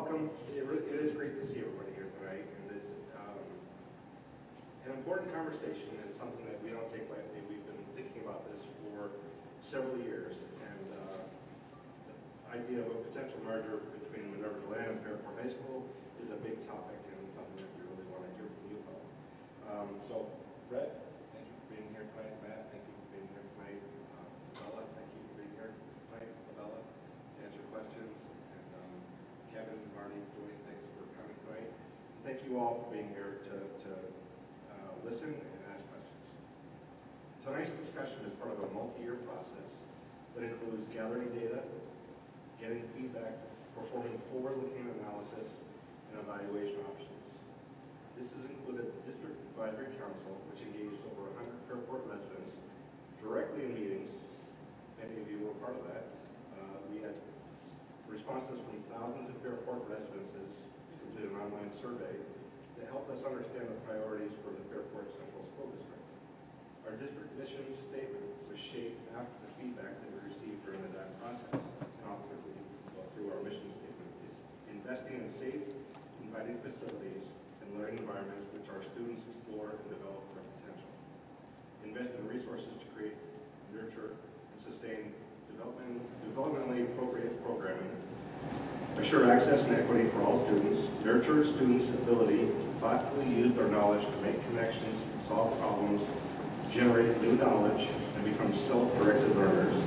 welcome. It is great to see everybody here tonight, and it's an important conversation and something that we don't take lightly. We've been thinking about this for several years, and the idea of a potential merger between Minerva, Deland, and Fairport High School is a big topic and something that we really want to hear from you about. So, Brett, thank you for being here tonight. Matt, thank you for being here tonight. Bella, thank you for being here tonight. Bella, to answer questions. Kevin, Marty, Joyce, thanks for coming tonight. Thank you all for being here to listen and ask questions. Tonight's discussion is part of a multi-year process that includes gathering data, getting feedback, performing forward-looking analysis, and evaluation options. This has included the District Advisory Council, which engaged over 100 Fairport residents directly in meetings. Many of you were part of that. We had responses from thousands of Fairport residences to complete an online survey that helped us understand the priorities for the Fairport Central School District. Our district mission statement was shaped after the feedback that we received during the DAC process. And I'll quickly go through our mission statement. It's investing in safe, inviting facilities and learning environments which our students explore and develop their potential. Invest in resources to create, nurture, and sustain developmentally appropriate programming, assure access and equity for all students, nurture students' ability to thoughtfully use their knowledge to make connections, solve problems, generate new knowledge, and become self-directed learners,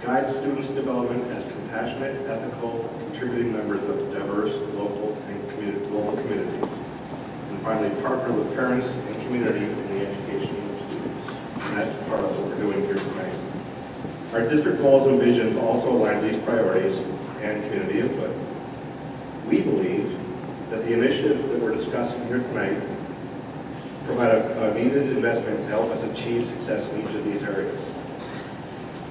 guide students' development as compassionate, ethical, contributing members of diverse local and global communities, and finally partner with parents and community in the education of students. And that's part of what we're doing here tonight. Our district goals and visions also align these priorities and community input. We believe that the initiatives that we're discussing here tonight provide a needed investment to help us achieve success in each of these areas.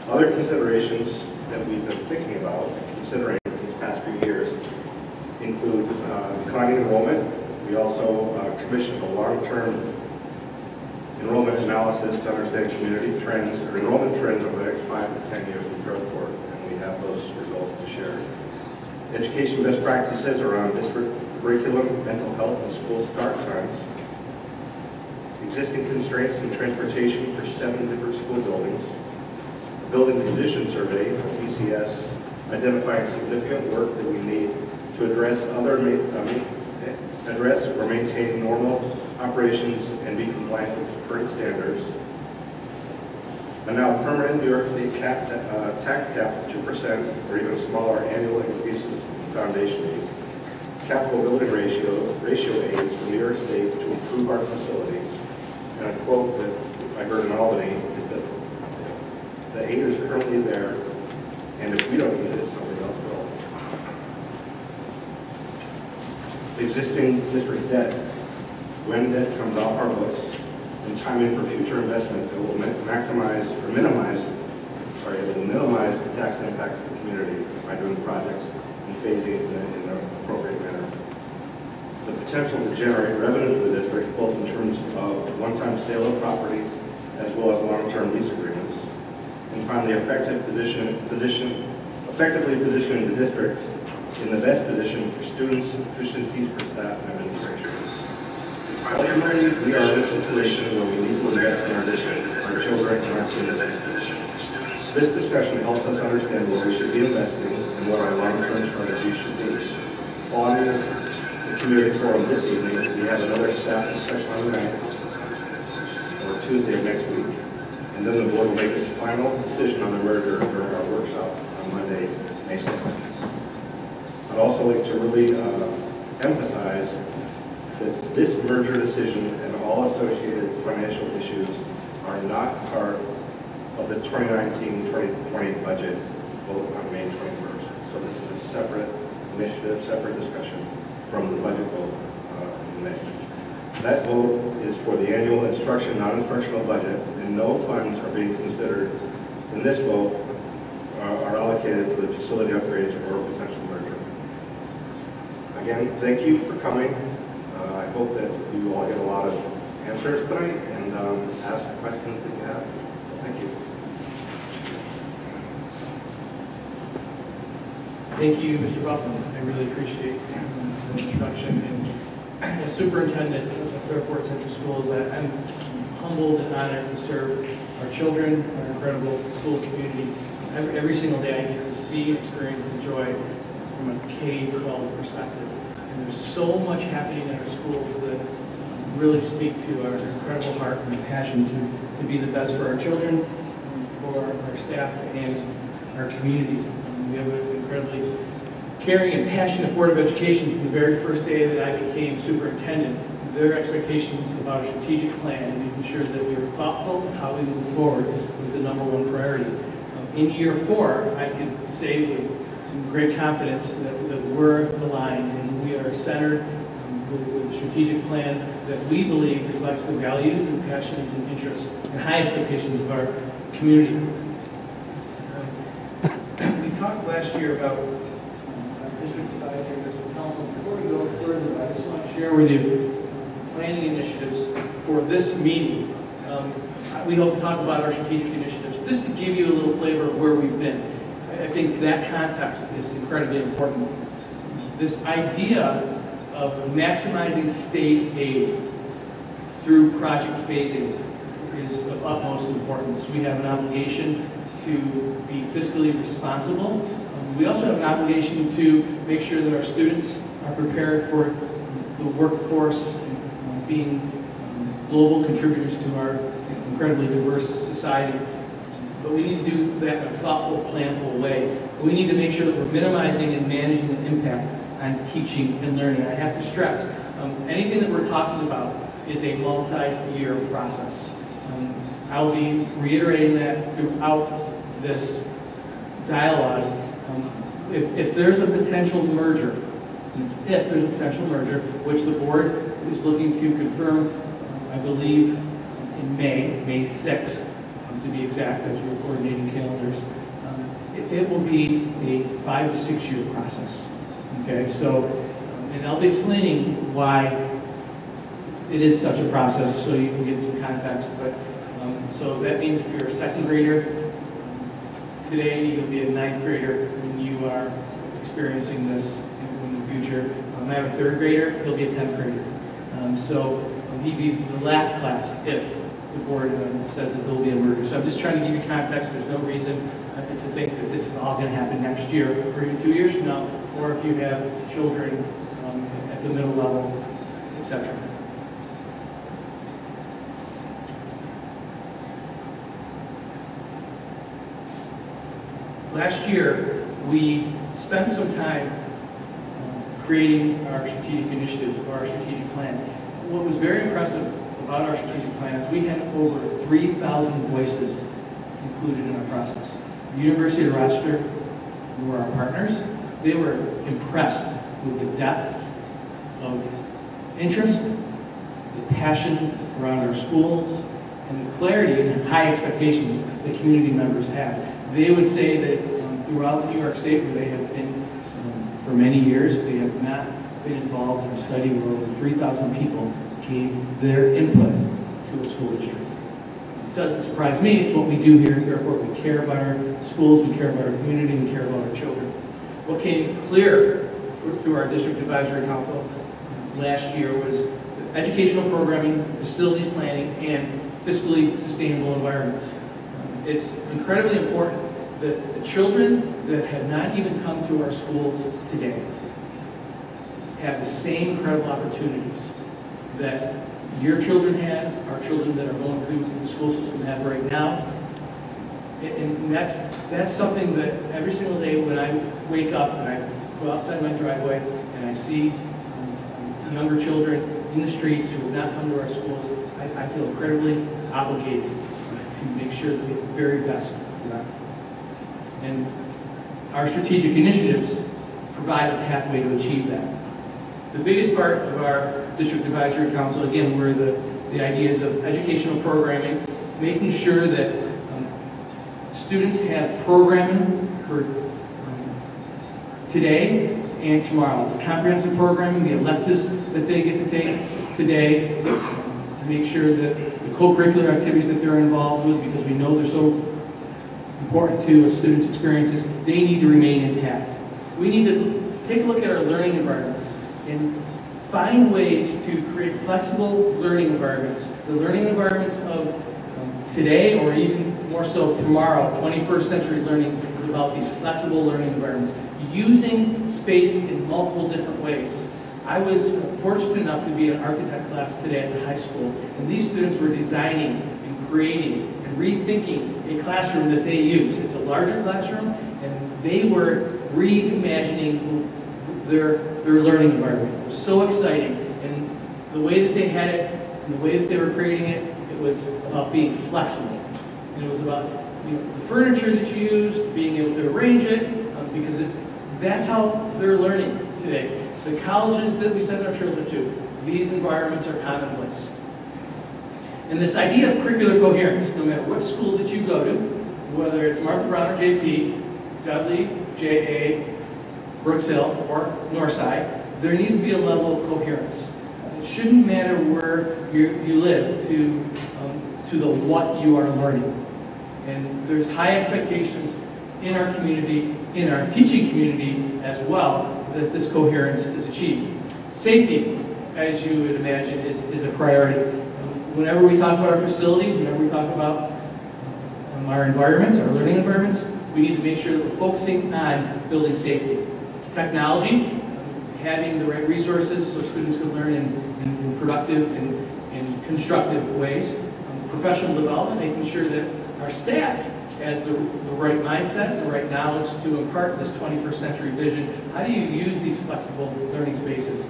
Other considerations that we've been thinking about, considering these past few years, include declining enrollment. We also commissioned a long-term enrollment analysis to understand community trends or enrollment trends over the next 5 to 10 years in Fairport, and we have those results to share. Education best practices around district curriculum, mental health, and school start times. Existing constraints in transportation for 7 different school buildings. A building condition survey, BCS, identifying significant work that we need to address or maintain normal operations and be compliant with current standards. And now permanent New York State tax cap of 2% or even smaller annual increases in foundation aid. Capital building ratio aids from New York State to improve our facilities. And a quote that I heard in Albany is that the aid is currently there, and if we don't need it, somebody else will. Existing district debt. When debt comes off our books, and timing for future investment that will minimize the tax impact of the community by doing projects and phasing it in an appropriate manner. The potential to generate revenue for the district, both in terms of one-time sale of property as well as long-term lease agreements. And finally, effectively positioning the district in the best position for students, efficiencies for staff, and administration. Ultimately, we are in a situation where we need to invest in our district, our children, and our community. This discussion helps us understand where we should be investing and what our long-term strategy should be. Following the community forum this evening, we have another staff discussion on the 9th or Tuesday of next week. And then the board will make its final decision on the merger during our workshop on Monday, May 2nd. I'd also like to really emphasize that this merger decision and all associated financial issues are not part of the 2019-2020 budget vote on May 21st. So this is a separate initiative, separate discussion from the budget vote in May. That vote is for the annual instruction, non-instructional budget, and no funds are being considered in this vote are allocated for the facility upgrades or potential merger. Again, thank you for coming. I hope that you all get a lot of answers tonight and ask questions that you have. Thank you. Thank you, Mr. Buffalo. I really appreciate the introduction. And as superintendent of Fairport Central Schools, I'm humbled and honored to serve our children, our incredible school community. Every single day I get to see and experience the joy from a K-12 perspective. And there's so much happening in our schools that really speak to our incredible heart and passion to be the best for our children, for our staff, and our community. We have an incredibly caring and passionate Board of Education from the very first day that I became superintendent. Their expectations about a strategic plan and making sure that we were thoughtful of how we move forward was the #1 priority. In year 4, I can say with some great confidence that we're aligned and we are centered with a strategic plan that we believe reflects the values and passions and interests and high expectations of our community. We talked last year about district advisory council. Before we go further, I just want to share with you planning initiatives for this meeting. We hope to talk about our strategic initiatives, just to give you a little flavor of where we've been. I think that context is incredibly important. This idea of maximizing state aid through project phasing is of utmost importance. We have an obligation to be fiscally responsible. We also have an obligation to make sure that our students are prepared for the workforce, being global contributors to our incredibly diverse society. But we need to do that in a thoughtful, planful way. We need to make sure that we're minimizing and managing the impact on teaching and learning. I have to stress, anything that we're talking about is a multi-year process. I'll be reiterating that throughout this dialogue. If there's a potential merger, if there's a potential merger, which the board is looking to confirm, I believe, in May 6th, to be exact, as we're coordinating calendars, it will be a 5 to 6 year process. Okay, so, and I'll be explaining why it is such a process so you can get some context. But so that means if you're a 2nd grader, today you'll be a 9th grader when you are experiencing this in the future. I have a 3rd grader, he'll be a 10th grader. So he'd be the last class if the board says that there'll be a merger. So I'm just trying to give you context. There's no reason to think that this is all going to happen next year or even 2 years from now, or if you have children at the middle level, etc. Last year, we spent some time creating our strategic initiatives or our strategic plan. What was very impressive about our strategic plan is we had over 3,000 voices included in our process. The University of Rochester, who were our partners, they were impressed with the depth of interest, the passions around our schools, and the clarity and high expectations that community members have. They would say that throughout New York State, where they have been for many years, they have not been involved in a study where over 3,000 people gave their input to a school district. It doesn't surprise me. It's what we do here at Fairport. We care about our schools, we care about our community, we care about our children. What came clear through our district advisory council last year was educational programming, facilities planning, and fiscally sustainable environments. It's incredibly important that the children that have not even come to our schools today have the same incredible opportunities that your children had, our children that are going through the school system have right now. And that's something that every single day when I wake up and I go outside my driveway and I see younger children in the streets who have not come to our schools, I feel incredibly obligated to make sure that we get the very best for them. And our strategic initiatives provide a pathway to achieve that. The biggest part of our District Advisory Council, again, were the ideas of educational programming, making sure that students have programming for today and tomorrow. The comprehensive programming, the electives that they get to take today, to make sure that the co-curricular activities that they're involved with, because we know they're so important to a student's experiences, they need to remain intact. We need to take a look at our learning environments and find ways to create flexible learning environments. The learning environments of today, or even more so tomorrow, 21st century learning is about these flexible learning environments, using space in multiple different ways. I was fortunate enough to be in an architect class today at the high school, and these students were designing and creating and rethinking a classroom that they use. It's a larger classroom, and they were reimagining their learning environment. It was so exciting, and the way that they had it, and the way that they were creating it, it was about being flexible. And it was about the furniture that you use, being able to arrange it, because that's how they're learning today. The colleges that we send our children to, these environments are commonplace. And this idea of curricular coherence, no matter what school that you go to, whether it's Martha Brown or JP, Dudley, JA, Brooks Hill, or Northside, there needs to be a level of coherence. It shouldn't matter where you live to the what you are learning. And there's high expectations in our community, in our teaching community as well, that this coherence is achieved. Safety, as you would imagine, is a priority. Whenever we talk about our facilities, whenever we talk about our environments, our learning environments, we need to make sure that we're focusing on building safety. Technology, having the right resources so students can learn in productive and constructive ways. Professional development, making sure that our staff has the right mindset, the right knowledge to impart this 21st century vision. How do you use these flexible learning spaces?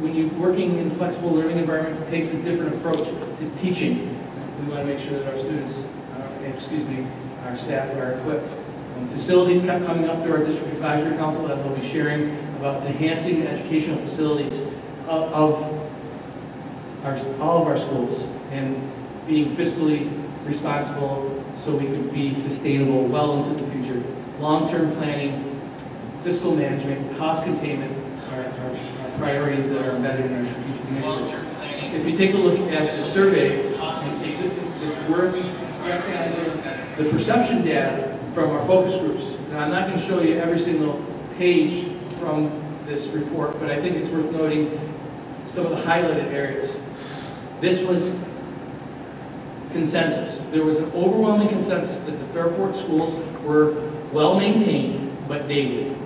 When you're working in flexible learning environments, it takes a different approach to teaching. We want to make sure that our students, our staff are equipped. Facilities kept coming up through our district advisory council, as I'll be sharing, about enhancing the educational facilities of all of our schools and being fiscally responsible so we could be sustainable well into the future. Long-term planning, fiscal management, cost containment are priorities that are embedded in our strategic initiative. If you take a look at the survey, it's worth recognizing the perception data from our focus groups. Now, I'm not going to show you every single page from this report, but I think it's worth noting some of the highlighted areas. This was consensus. There was an overwhelming consensus that the Fairport schools were well maintained but dated.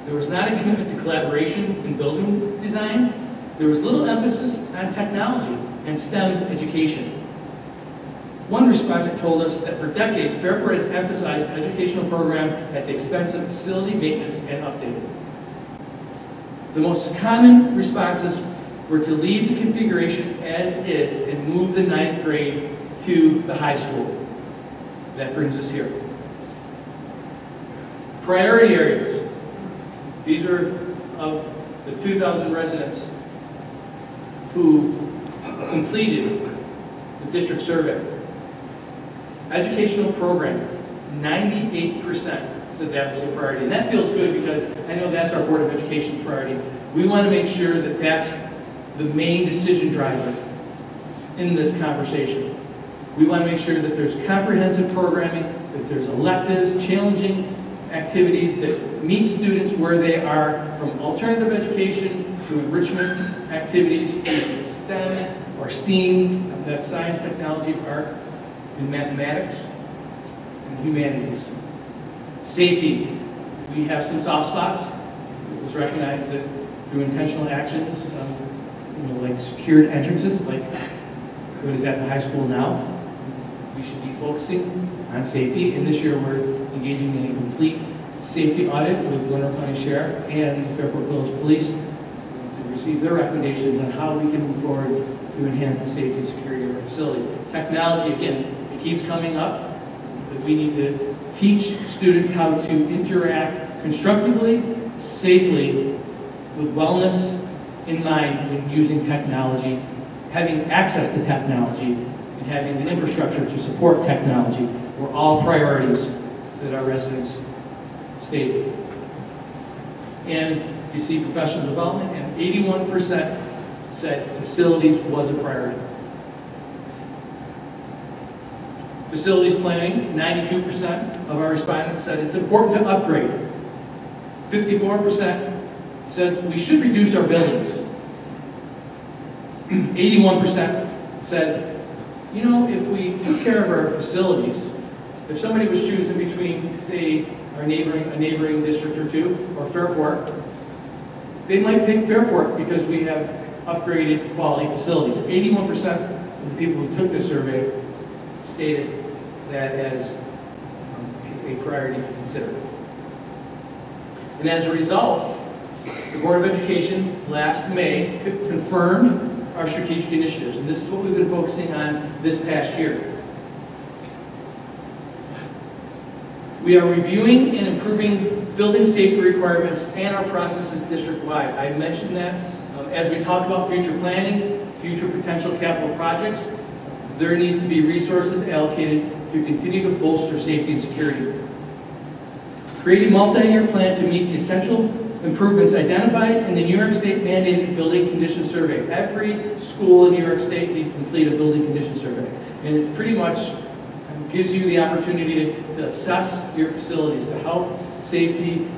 There was not a commitment to collaboration in building design. There was little emphasis on technology and STEM education. One respondent told us that for decades, Fairport has emphasized the educational program at the expense of facility maintenance and updating. The most common responses were to leave the configuration as is and move the 9th grade to the high school. That brings us here. Priority areas. These are of the 2,000 residents who completed the district survey. Educational program, 98% said that was a priority. And that feels good because I know that's our Board of Education's priority. We want to make sure that that's the main decision driver in this conversation. We want to make sure that there's comprehensive programming, that there's electives, challenging activities that meet students where they are, from alternative education to enrichment activities to STEM or STEAM, that's science, technology, art, and mathematics, and humanities. Safety, we have some soft spots. It was recognized that through intentional actions, like secured entrances, like what is at the high school now, we should be focusing on safety. And this year we're engaging in a complete safety audit with Minerva County Sheriff and Fairport Village Police to receive their recommendations on how we can move forward to enhance the safety and security of our facilities. Technology, again, it keeps coming up, that we need to teach students how to interact constructively, safely, with wellness in mind when using technology, having access to technology, and having the infrastructure to support technology were all priorities that our residents stated. And you see professional development, and 81% said facilities was a priority. Facilities planning, 92% of our respondents said it's important to upgrade. 54% said we should reduce our buildings. 81% said, you know, if we took care of our facilities, if somebody was choosing between, say, a neighboring district or two, or Fairport, they might pick Fairport because we have upgraded quality facilities. 81% of the people who took this survey stated that as a priority to consider. And as a result, the Board of Education last May confirmed our strategic initiatives, and this is what we've been focusing on this past year. We are reviewing and improving building safety requirements and our processes district-wide. I mentioned that as we talk about future planning, future potential capital projects, there needs to be resources allocated to continue to bolster safety and security. Create a multi-year plan to meet the essential improvements identified in the New York State mandated building condition survey. Every school in New York State needs to complete a building condition survey. And it's pretty much gives you the opportunity to assess your facilities, the health, safety,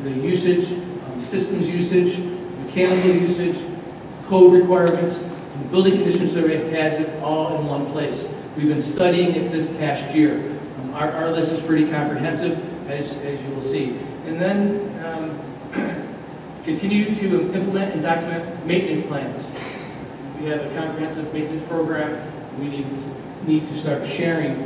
the usage, systems usage, mechanical usage, code requirements. The building condition survey has it all in one place. We've been studying it this past year. Our list is pretty comprehensive, as you will see. And then continue to implement and document maintenance plans. We have a comprehensive maintenance program. We need to start sharing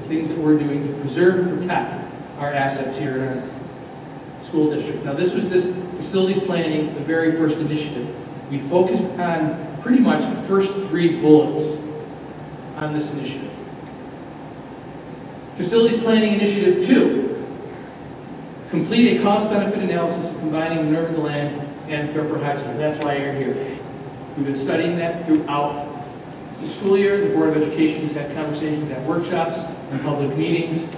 the things that we're doing to preserve and protect our assets here in our school district. Now, this was this facilities planning, the very first initiative. We focused on pretty much the first 3 bullets on this initiative. Facilities Planning Initiative 2. Complete a cost-benefit analysis of combining Minerva, Deland, and Fairport High School. That's why you're here. We've been studying that throughout the school year. The Board of Education has had conversations at workshops and public meetings,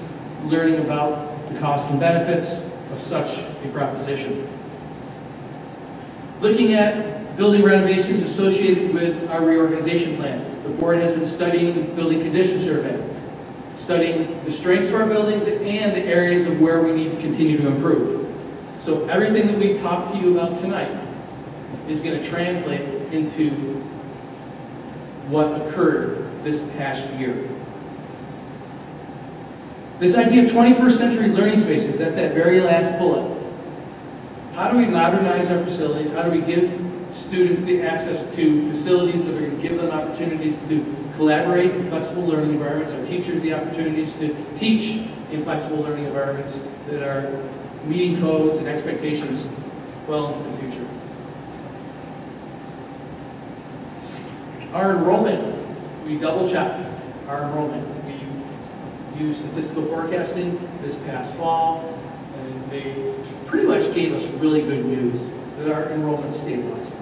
learning about the costs and benefits of such a proposition. Looking at building renovations associated with our reorganization plan. The board has been studying the building condition survey, studying the strengths of our buildings and the areas of where we need to continue to improve. So everything that we talked to you about tonight is going to translate into what occurred this past year. This idea of 21st century learning spaces, that's that very last bullet. How do we modernize our facilities? How do we give students the access to facilities that are going to give them opportunities to collaborate in flexible learning environments, our teachers the opportunities to teach in flexible learning environments that are meeting codes and expectations well into the future. Our enrollment, we double-checked our enrollment. We used statistical forecasting this past fall, and they pretty much gave us really good news that our enrollment stabilized.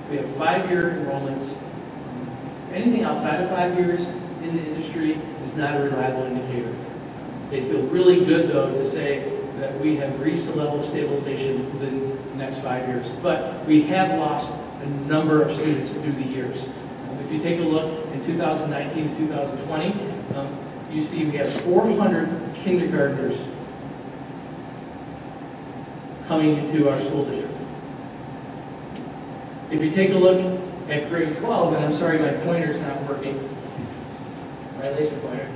We have 5-year enrollments. Anything outside of 5 years in the industry is not a reliable indicator. They feel really good, though, to say that we have reached a level of stabilization within the next 5 years. But we have lost a number of students through the years. If you take a look in 2019 to 2020, you see we have 400 kindergartners coming into our school district. If you take a look at grade 12, and I'm sorry my pointer's not working, my laser pointer,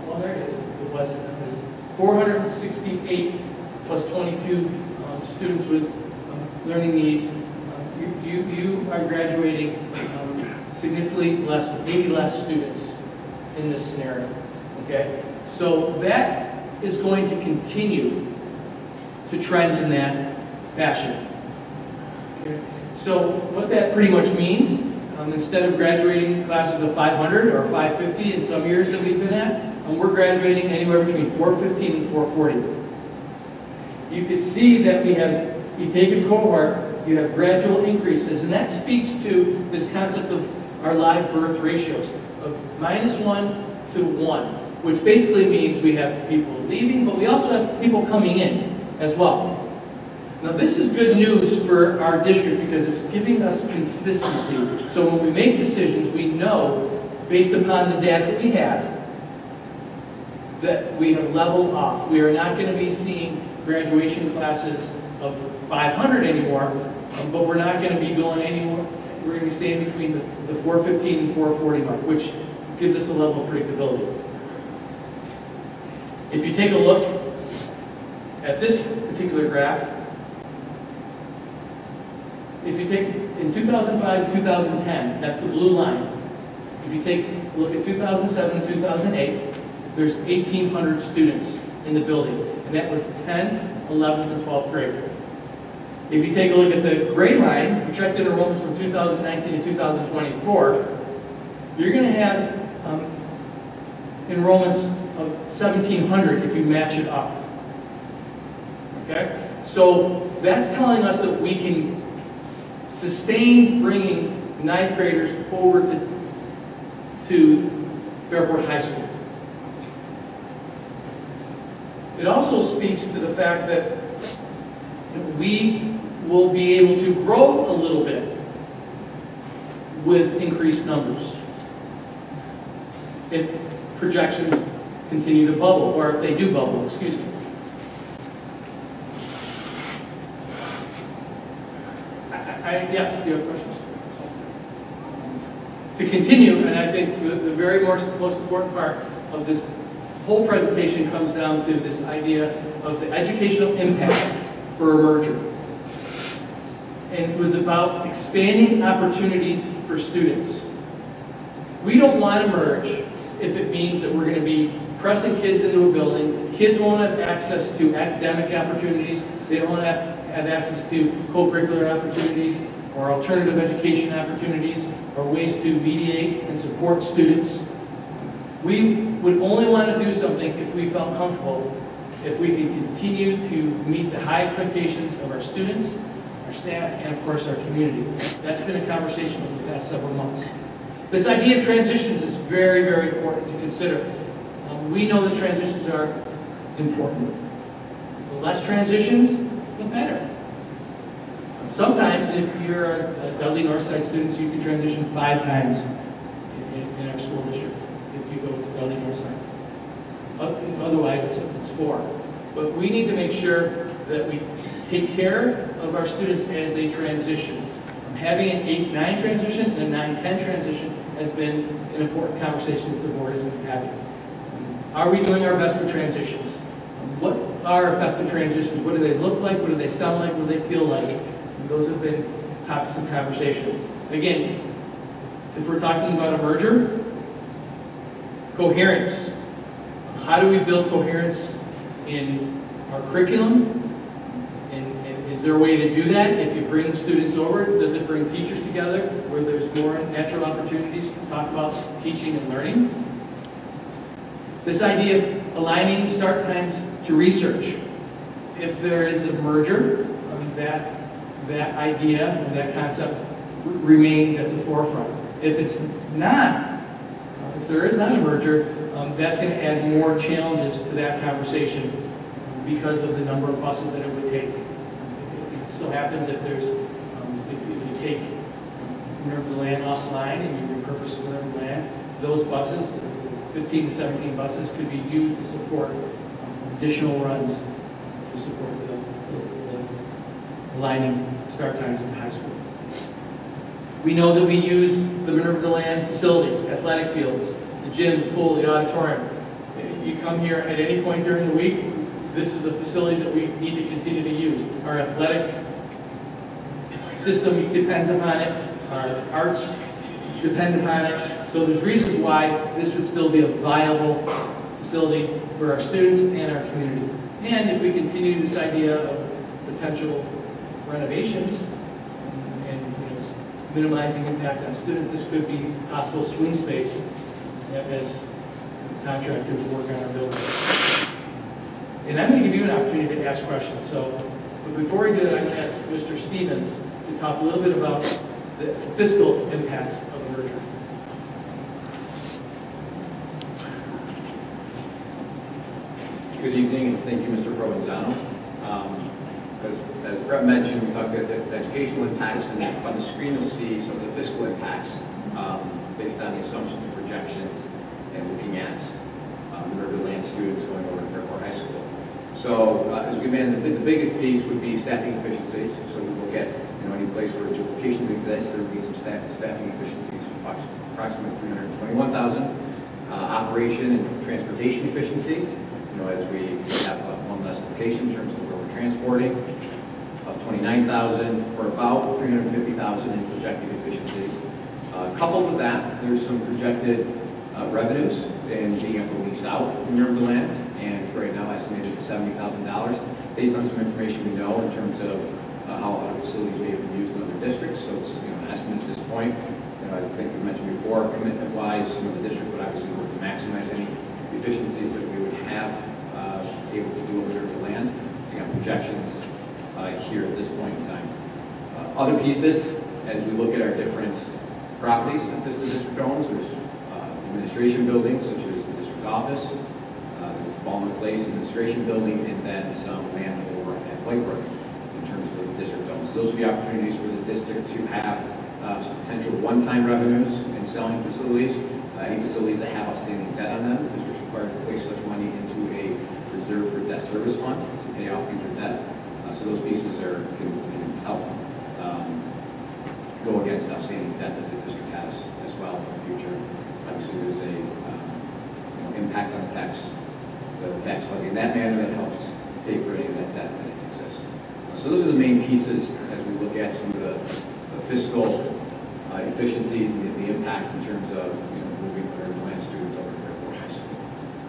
well there it is, it wasn't, it was 468 plus 22 students with learning needs. You are graduating significantly less, 80 less students in this scenario, okay? So that is going to continue to trend in that fashion. Okay? So what that pretty much means, instead of graduating classes of 500 or 550 in some years that we've been at, we're graduating anywhere between 415 and 440. You can see that we have, you take a cohort, you have gradual increases, and that speaks to this concept of our live birth ratios of -1 to 1, which basically means we have people leaving, but we also have people coming in as well. Now this is good news for our district because it's giving us consistency. So when we make decisions, we know, based upon the data that we have, that we have leveled off. We are not going to be seeing graduation classes of 500 anymore, but we're not going to be going anywhere. We're going to be staying between the 415 and 440 mark, which gives us a level of predictability. If you take a look at this particular graph, if you take in 2005 to 2010, that's the blue line. If you take a look at 2007 to 2008, there's 1,800 students in the building, and that was 10th, 11th, and 12th grade. If you take a look at the gray line, projected enrollments from 2019 to 2024, you're going to have enrollments of 1,700 if you match it up. Okay? So that's telling us that we can sustain bringing 9th graders over to Fairport High School. It also speaks to the fact that we will be able to grow a little bit with increased numbers if projections continue to bubble, or if they do bubble, excuse me. Yes, do you have a question? To continue, and I think the very most important part of this whole presentation comes down to this idea of the educational impacts for a merger. And it was about expanding opportunities for students. We don't want to merge if it means that we're going to be pressing kids into a building. Kids won't have access to academic opportunities. They don't have access to co-curricular opportunities or alternative education opportunities or ways to mediate and support students. We would only want to do something if we felt comfortable, if we can continue to meet the high expectations of our students, our staff, and of course our community. That's been a conversation over the past several months. This idea of transitions is very, very important to consider. We know that transitions are important. The less transitions, the better. Sometimes, if you're a Dudley Northside student, you can transition 5 times in our school district if you go to Dudley Northside. Otherwise, it's 4. But we need to make sure that we take care of our students as they transition. Having an 8-9 transition and a 9-10 transition has been an important conversation that the board has been having. Are we doing our best for transitions? What are effective transitions? What do they look like? What do they sound like? What do they feel like? And those have been topics of conversation. Again, if we're talking about a merger, coherence. How do we build coherence in our curriculum? And is there a way to do that? If you bring students over, does it bring teachers together where there's more natural opportunities to talk about teaching and learning? This idea of aligning start times to research. If there is a merger, that idea, that concept remains at the forefront. If it's not, if there is not a merger, that's going to add more challenges to that conversation because of the number of buses that it would take. It so happens that there's, if you take Minerva land offline and you repurpose Minerva land, those buses, 15 to 17 buses, could be used to support additional runs to support the aligning start times in high school. We know that we use the Minerva land facilities, athletic fields, the gym, the pool, the auditorium. You come here at any point during the week, this is a facility that we need to continue to use. Our athletic system depends upon it. Our arts depend upon it. So there's reasons why this would still be a viable facility for our students and our community. And if we continue this idea of potential renovations and minimizing impact on students, this could be possible swing space as contractors work on our building. And I'm going to give you an opportunity to ask questions. So, but before we do that, I'm going to ask Mr. Stevens to talk a little bit about the fiscal impacts of the merger. Good evening, and thank you, Mr. Provenzano. As Brett mentioned, we talked about the educational impacts, and on the screen you'll see some of the fiscal impacts based on the assumptions and projections and looking at Minerva land students going over to Fairport High School. So as we mentioned, the biggest piece would be staffing efficiencies. So we look at any place where duplications exist, there would be some staffing efficiencies, approximately $321,000. Operation and transportation efficiencies, as we have one less location in terms of where we're transporting, of $29,000 for about $350,000 in projected efficiencies. Coupled with that, there's some projected revenues in being able to lease out Minerva land, and right now estimated at $70,000 based on some information we know in terms of how other facilities may have been used in other districts. So it's an estimate at this point. I think we mentioned before, commitment-wise, the district would obviously work to maximize any efficiencies that we would have able to do over the land. Again, projections here at this point in time. Other pieces, as we look at our different properties that the district owns, there's administration buildings such as the district office, there's Ballmer Place administration building, and then some land over at Whitebrook in terms of the district owns. So those would be opportunities for the district to have some potential one-time revenues in selling facilities. Any facilities that have outstanding debt on them, the district is required to place such money into a reserve for debt service fund to pay off future debt. So those pieces can help go against outstanding debt that the district has as well in the future. Obviously, there's a impact on the tax levy in that manner that helps pay for any of that debt that exists. So those are the main pieces as we look at some of the fiscal efficiencies and the impact in terms of moving our land students over to Fairport High School.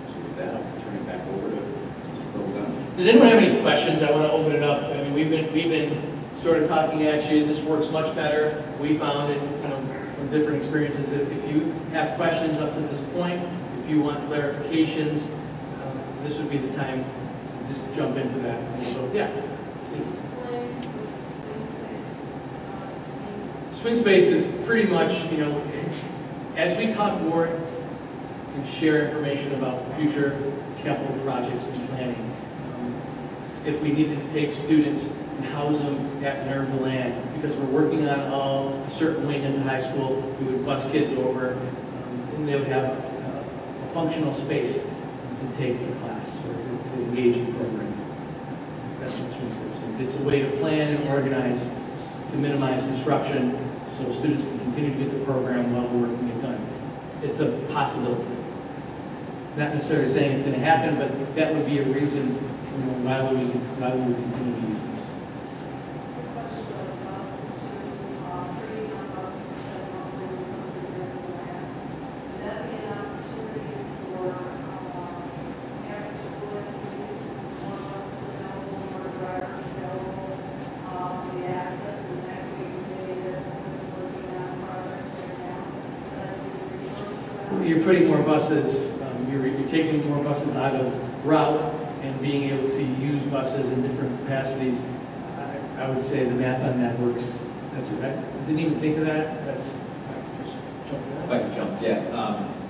So with that, I'll turn it back over to Mr. Provost. Does anyone have any questions? I want to open it up. I mean, we've been sort of talking at you. This works much better. We found it, from different experiences. If you have questions up to this point, if you want clarifications, this would be the time to just jump into that. So yes, please. Swing space is pretty much, as we talk more and share information about future capital projects and planning, if we needed to take students and house them at Minerva land, because we're working on a certain wing in the high school, we would bus kids over, and they would have a functional space to take the class or to engage in programming. That's what swing space means. It's a way to plan and organize to minimize disruption, so students can continue to get the program while we're working it done. It's a possibility. Not necessarily saying it's going to happen, but that would be a reason why we would continue to use this. You're putting more buses, you're taking more buses out of route and being able to use buses in different capacities. I would say the math on that works. I didn't even think of that. That's If I can jump, yeah.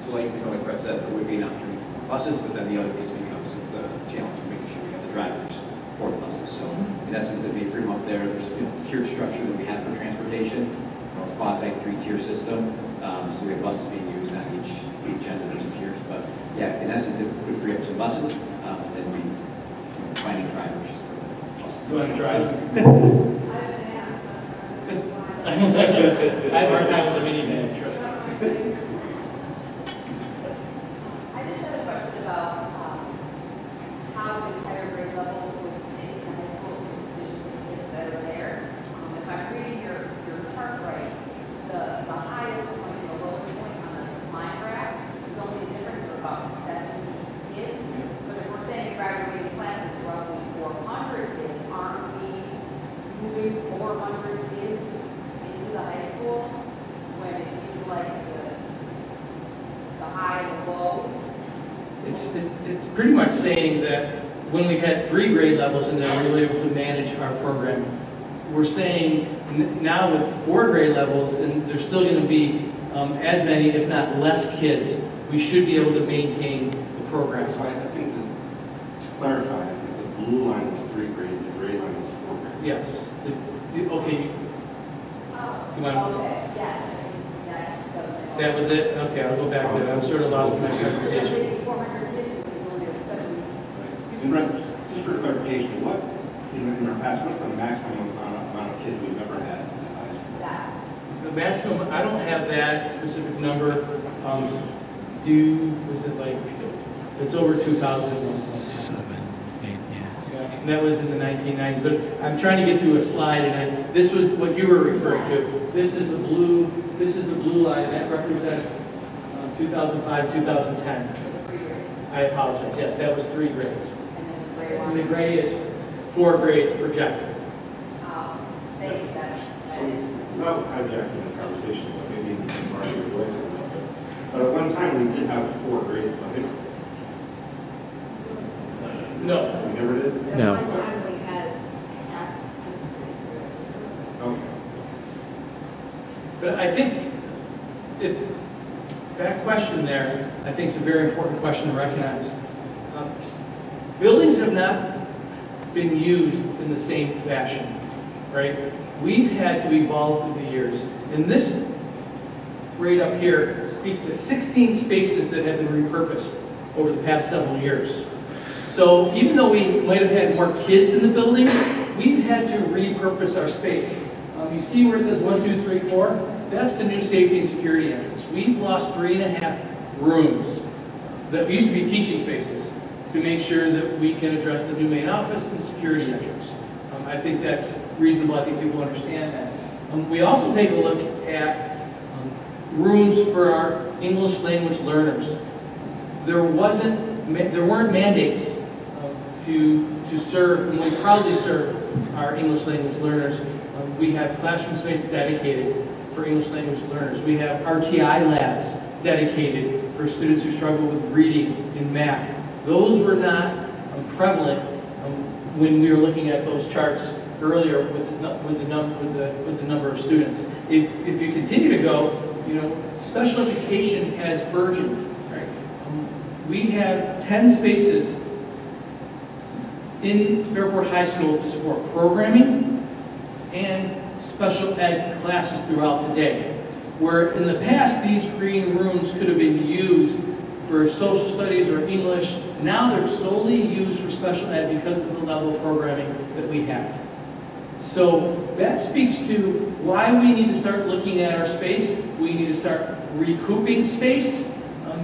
So like Brett said, there would be an opportunity for buses, but then the other piece becomes the challenge of making sure we have the drivers for the buses. So in essence, it'd be freedom up there. There's tiered structure that we have for transportation, quasi three-tier system. So we have buses being used on each end of those tiers. But yeah, in essence, it would free up some buses, and then we finding drivers for the buses. You want to drive? I have a hard time with the minivan, trust me. I just had a question about how the entire grade level would take the high school positions that are there. If I'm reading your chart right, the highest point and the lowest point on the line graph is only a difference of about 70 kids. But if we're saying graduating class is roughly 400 kids, aren't we moving 400 kids into the high school when it seems like the high and the low? It's pretty much saying that when we had 3 grade levels and then we were able to manage our program, we're saying now with 4 grade levels, and there's still going to be as many, if not less kids, we should be able to maintain the program. So I think that, to clarify, I think the blue line was 3 grade, the gray line was 4 grade. Yes. Okay. You want to? Okay, yes. That was it? Okay, I'll go back to it. I'm sort of lost in my conversation. 400 kids is only 70. And right, just for clarification, what, in our past, what's the maximum amount of kids we've ever had in high school? That. The maximum, I don't have that specific number. Was it like, it's over 2,000 at one point. 7, 8, yeah. Yeah, and that was in the 1990s, but I'm trying to get to a slide, and this was what you were referring to. This is the blue line, that represents 2005, 2010. I apologize, yes, that was 3 grades. And then the gray And one. the gray is 4 grades projected. They, that is. Well, I've been in this conversation, but maybe Marty would like to know. But at one time, we did have 4 grades in high school. No, We never did? No. One time we had Okay. but I think that question there, I think is a very important question to recognize. Buildings have not been used in the same fashion, right? We've had to evolve through the years. And this right up here speaks to 16 spaces that have been repurposed over the past several years. So even though we might have had more kids in the building, we've had to repurpose our space. You see where it says 1, 2, 3, 4? That's the new safety and security entrance. We've lost 3.5 rooms that used to be teaching spaces to make sure that we can address the new main office and security entrance. I think that's reasonable. I think people understand that. We also take a look at rooms for our English language learners. There weren't mandates to serve, and we proudly serve our English language learners. We have classroom space dedicated for English language learners. We have RTI labs dedicated for students who struggle with reading and math. Those were not prevalent when we were looking at those charts earlier with the number of students. If you continue to go, special education has burgeoned. Right? We have 10 spaces in Fairport High School to support programming and special ed classes throughout the day. Where in the past, these green rooms could have been used for social studies or English. Now they're solely used for special ed because of the level of programming that we have. So that speaks to why we need to start looking at our space. We need to start recouping space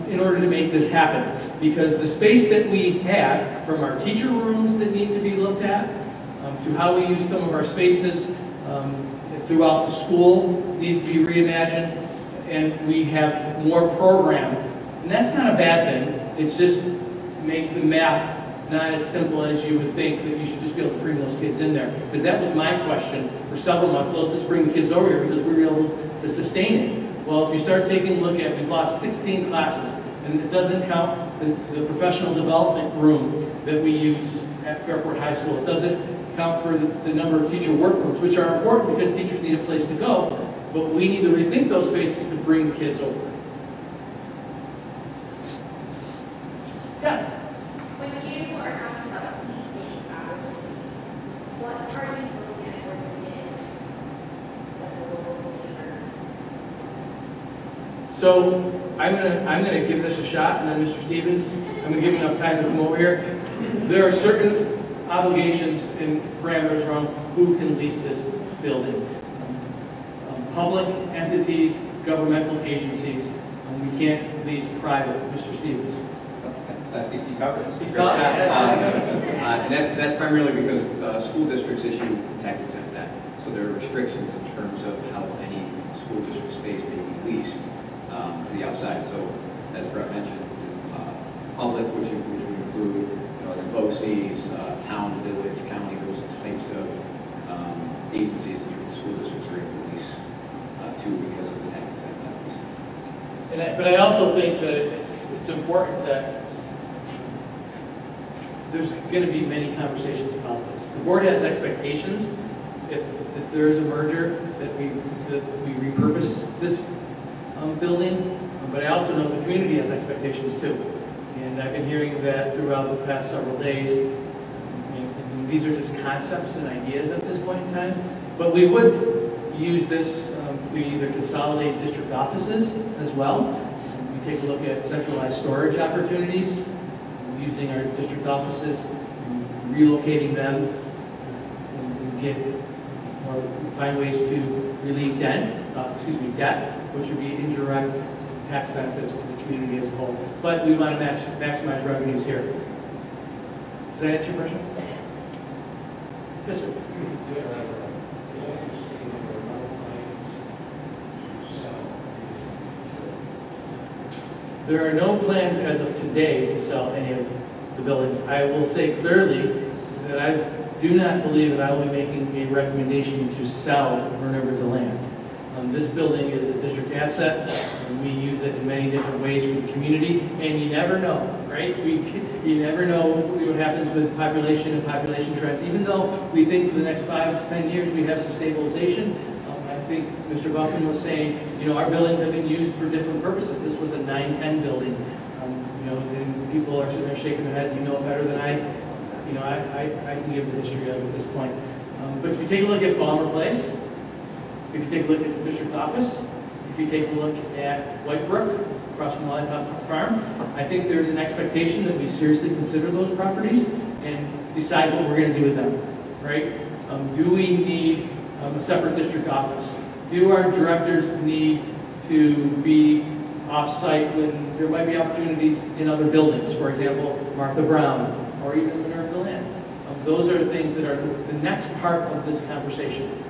in order to make this happen. Because the space that we have, from our teacher rooms that need to be looked at, to how we use some of our spaces throughout the school needs to be reimagined, and we have more program. And that's not a bad thing. It just makes the math not as simple as you would think that you should just be able to bring those kids in there. Because that was my question for several months. Well, let's just bring the kids over here because we're able to sustain it. Well, if you start taking a look at, we've lost 16 classes, and it doesn't count the professional development room that we use at Fairport High School. It doesn't count for the number of teacher workrooms, which are important because teachers need a place to go, but we need to rethink those spaces to bring the kids over. Yes? When you are talking about leasing, what are you looking at for the kids as a local neighbor? So I'm gonna give this a shot, and then Mr. Stevens, I'm gonna give him enough time to come over here. There are certain obligations and parameters around who can lease this building. Public entities, governmental agencies, we can't lease private. Mr. Stevens. I think he covered it. He's got it. And that's primarily because school districts issue tax exempt debt. So there are restrictions in terms of how any school district space may be leased to the outside. So as Brett mentioned, public, which would include the BOCES, town, village, county, those types of agencies that the school districts are able to lease to because of the tax exempt debt. But I also think that it's important that there's going to be many conversations about this. The board has expectations. If there is a merger, that we repurpose this building, but I also know the community has expectations too. And I've been hearing that throughout the past several days. And these are just concepts and ideas at this point in time. But we would use this to either consolidate district offices as well. We take a look at centralized storage opportunities, using our district offices relocating them and get, or find ways to relieve debt, which would be indirect tax benefits to the community as a whole. But we want to maximize revenues here. Does that answer your question? Yes, sir. There are no plans as of today to sell any of the buildings. I will say clearly that I do not believe that I will be making a recommendation to sell Minerva Deland. This building is a district asset, and we use it in many different ways for the community, and you never know, right? You never know what happens with population and population trends. Even though we think for the next 5-10 years we have some stabilization, I think Mr. Buffman was saying, our buildings have been used for different purposes. This was a 9-10 building, and people are sitting there shaking their head, you know it better than I can give the history of it at this point. But if you take a look at Palmer Place, if you take a look at the district office, if you take a look at Whitebrook, across from the Lollipop Farm, I think there's an expectation that we seriously consider those properties and decide what we're going to do with them, right? Do we need a separate district office? Do our directors need to be off-site when there might be opportunities in other buildings? For example, Martha Brown, or even Minerva Land. Those are the things that are the next part of this conversation.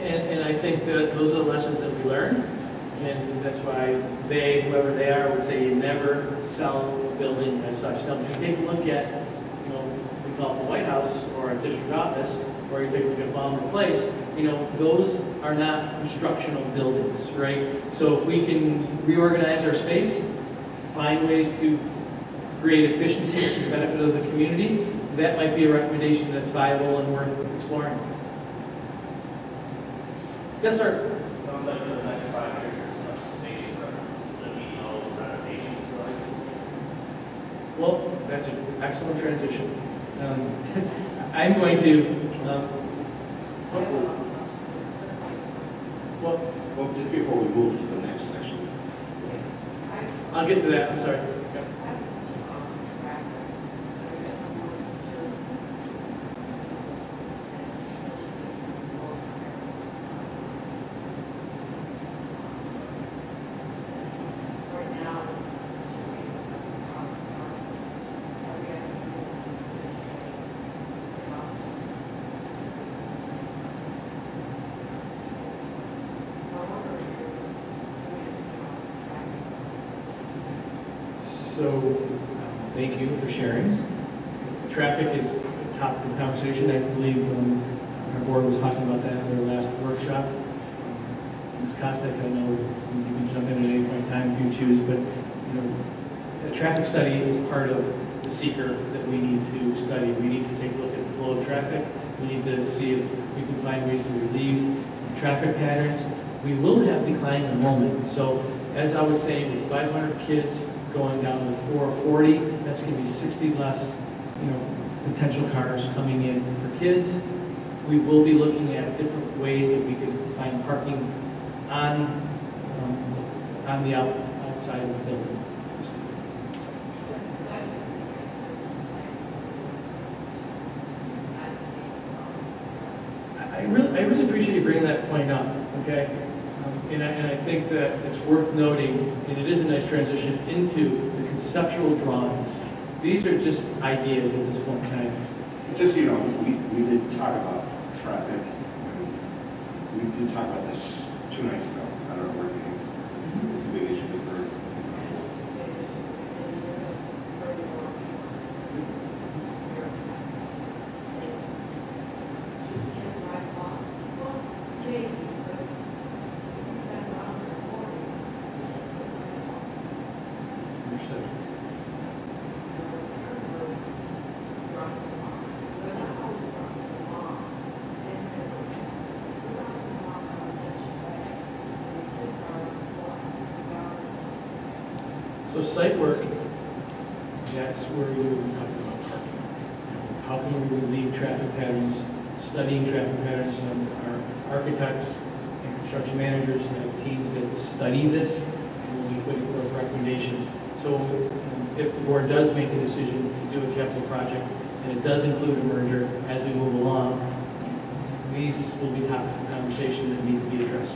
And I think that those are the lessons that we learn, and that's why they, whoever they are, would say you never sell a building as such. Now, if you take a look at, we call it the White House or a district office, or you take a look at Palmer Place, those are not instructional buildings, right? So if we can reorganize our space, find ways to create efficiencies for the benefit of the community, that might be a recommendation that's viable and worth exploring. Yes, sir. Sounds like for the next 5 years, there's enough space for us to meet all those renovations for high school. Well, that's an excellent transition. I'm going to, Well, just before we move to the next section. I'll get to that, I'm sorry. So, thank you for sharing. Traffic is top of the conversation. I believe our board was talking about that in their last workshop. Ms. Kostek, I know you can jump in at any point in time if you choose, but a traffic study is part of the seeker that we need to study. We need to take a look at the flow of traffic. We need to see if we can find ways to relieve traffic patterns. We will have decline in a moment. So, as I was saying, with 500 kids going down to 440, that's going to be 60 less, potential cars coming in for kids. We will be looking at different ways that we could find parking on the outside of the building. I really appreciate you bringing that point up. Okay. And I think that it's worth noting, and it is a nice transition into the conceptual drawings. These are just ideas at this point in time. Just, we did talk about traffic. We did talk about this 2 nights ago at our work meeting. It's a big issue for So site work, that's where you're talking about parking. How can we relieve traffic patterns, studying traffic patterns, and our architects and construction managers have teams that study this, and we'll be putting forth recommendations. So if the board does make a decision to do a capital project, and it does include a merger as we move along, these will be topics of conversation that need to be addressed.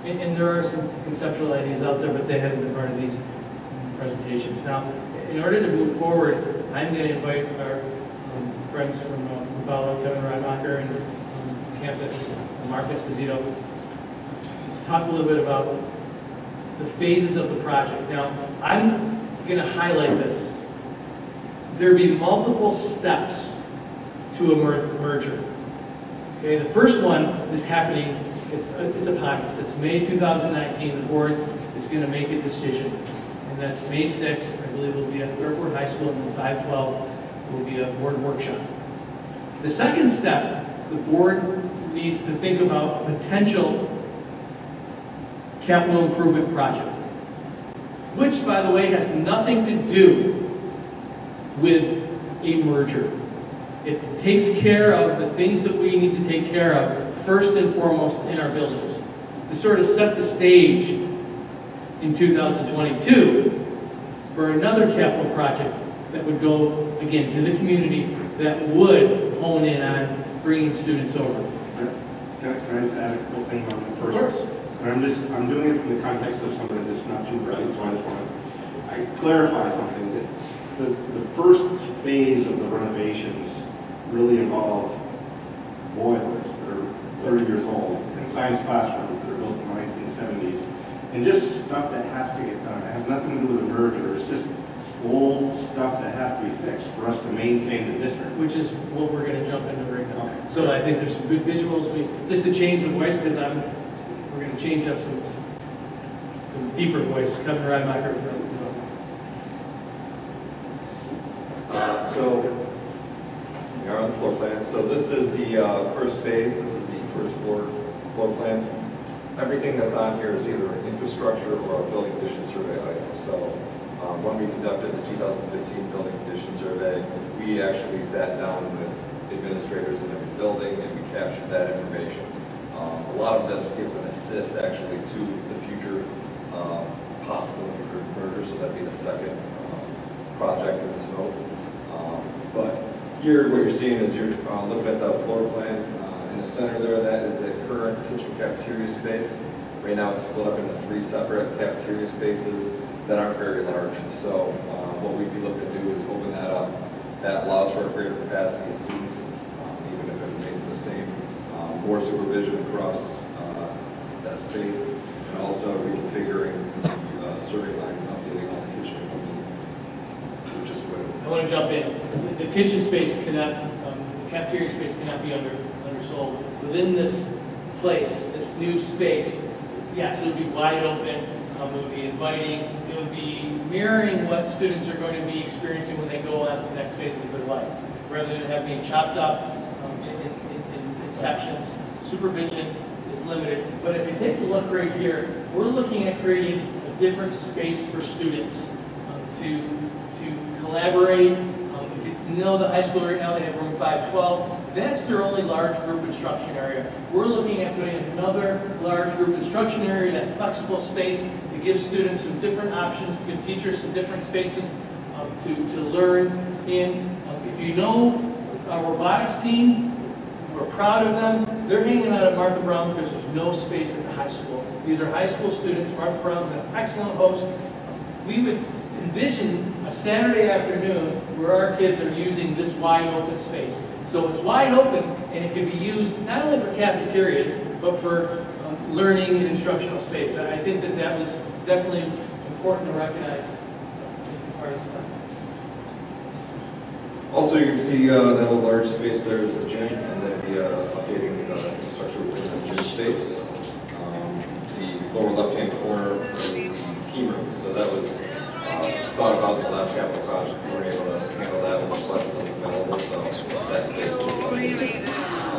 And there are some conceptual ideas out there, but they haven't been part of these presentations. Now, in order to move forward, I'm going to invite our friends from Bala, Kevin Radmacher, and campus, Marcus Gazito, to talk a little bit about the phases of the project. Now, I'm going to highlight this. There will be multiple steps to a merger. Okay, the first one is happening, it's upon us. It's May 2019, the board is going to make a decision. And that's May 6th, I believe it will be at Fairport High School, and then 5/12 will be a board workshop. The second step, the board needs to think about a potential capital improvement project, which, by the way, has nothing to do with a merger. It takes care of the things that we need to take care of first and foremost in our buildings to sort of set the stage in 2022 for another capital project that would go, again, to the community that would hone in on bringing students over. Can I just add a couple things on the first? Of course. I'm doing it in the context of something that's not too bright, so I just want to clarify something. That the first phase of the renovations really involve boilers that are 30 years old and science classrooms that are built in the 1970s, and just stuff that has to get done. It has nothing to do with a merger. It's just old stuff that has to be fixed for us to maintain the district. Which is what we're going to jump into right now. So I think there's some good visuals. Just to change the voice, because we're going to change up some deeper voice. Kevin Radmacher. So we are on the floor plan. So this is the first phase. This is the first floor plan. Everything that's on here is either an infrastructure or a building condition survey item. So when we conducted the 2015 building condition survey, we actually sat down with administrators in every building and we captured that information. A lot of this gives an assist actually to the future possibility for merger, so that'd be the second project in the scope. But here what you're seeing is you're looking at the floor plan. In the center there, that is the current kitchen cafeteria space. Right now it's split up into 3 separate cafeteria spaces that aren't very large. So what we'd be looking to do is open that up. That allows for a greater capacity of students, even if it remains the same. More supervision across that space, and also reconfiguring the survey line, updating all the kitchen equipment, which is what I want to jump in. The kitchen space cannot, the cafeteria space cannot be undersold. Within this place, this new space, yes, it would be wide open. It would be inviting. It would be mirroring what students are going to be experiencing when they go on to the next phase of their life, rather than have being chopped up in sections. Supervision is limited. But if you take a look right here, we're looking at creating a different space for students to collaborate. If you know the high school right now, they have room 512. That's their only large group instruction area. We're looking at putting another large group instruction area, that flexible space to give students some different options, to give teachers some different spaces to learn in. If you know our robotics team, we're proud of them. They're hanging out at Martha Brown because there's no space at the high school. These are high school students. Martha Brown's an excellent host. We would envision a Saturday afternoon where our kids are using this wide open space. So it's wide open, and it can be used not only for cafeterias, but for learning and instructional space. I think that was definitely important to recognize as part of the plan. Also, you can see that little large space there is a gym, and then the updating the infrastructure within the gym space. The lower left-hand corner is the team room. So that was thought about in the last capital project. We were able to handle that with the budget that was available. So that's basically the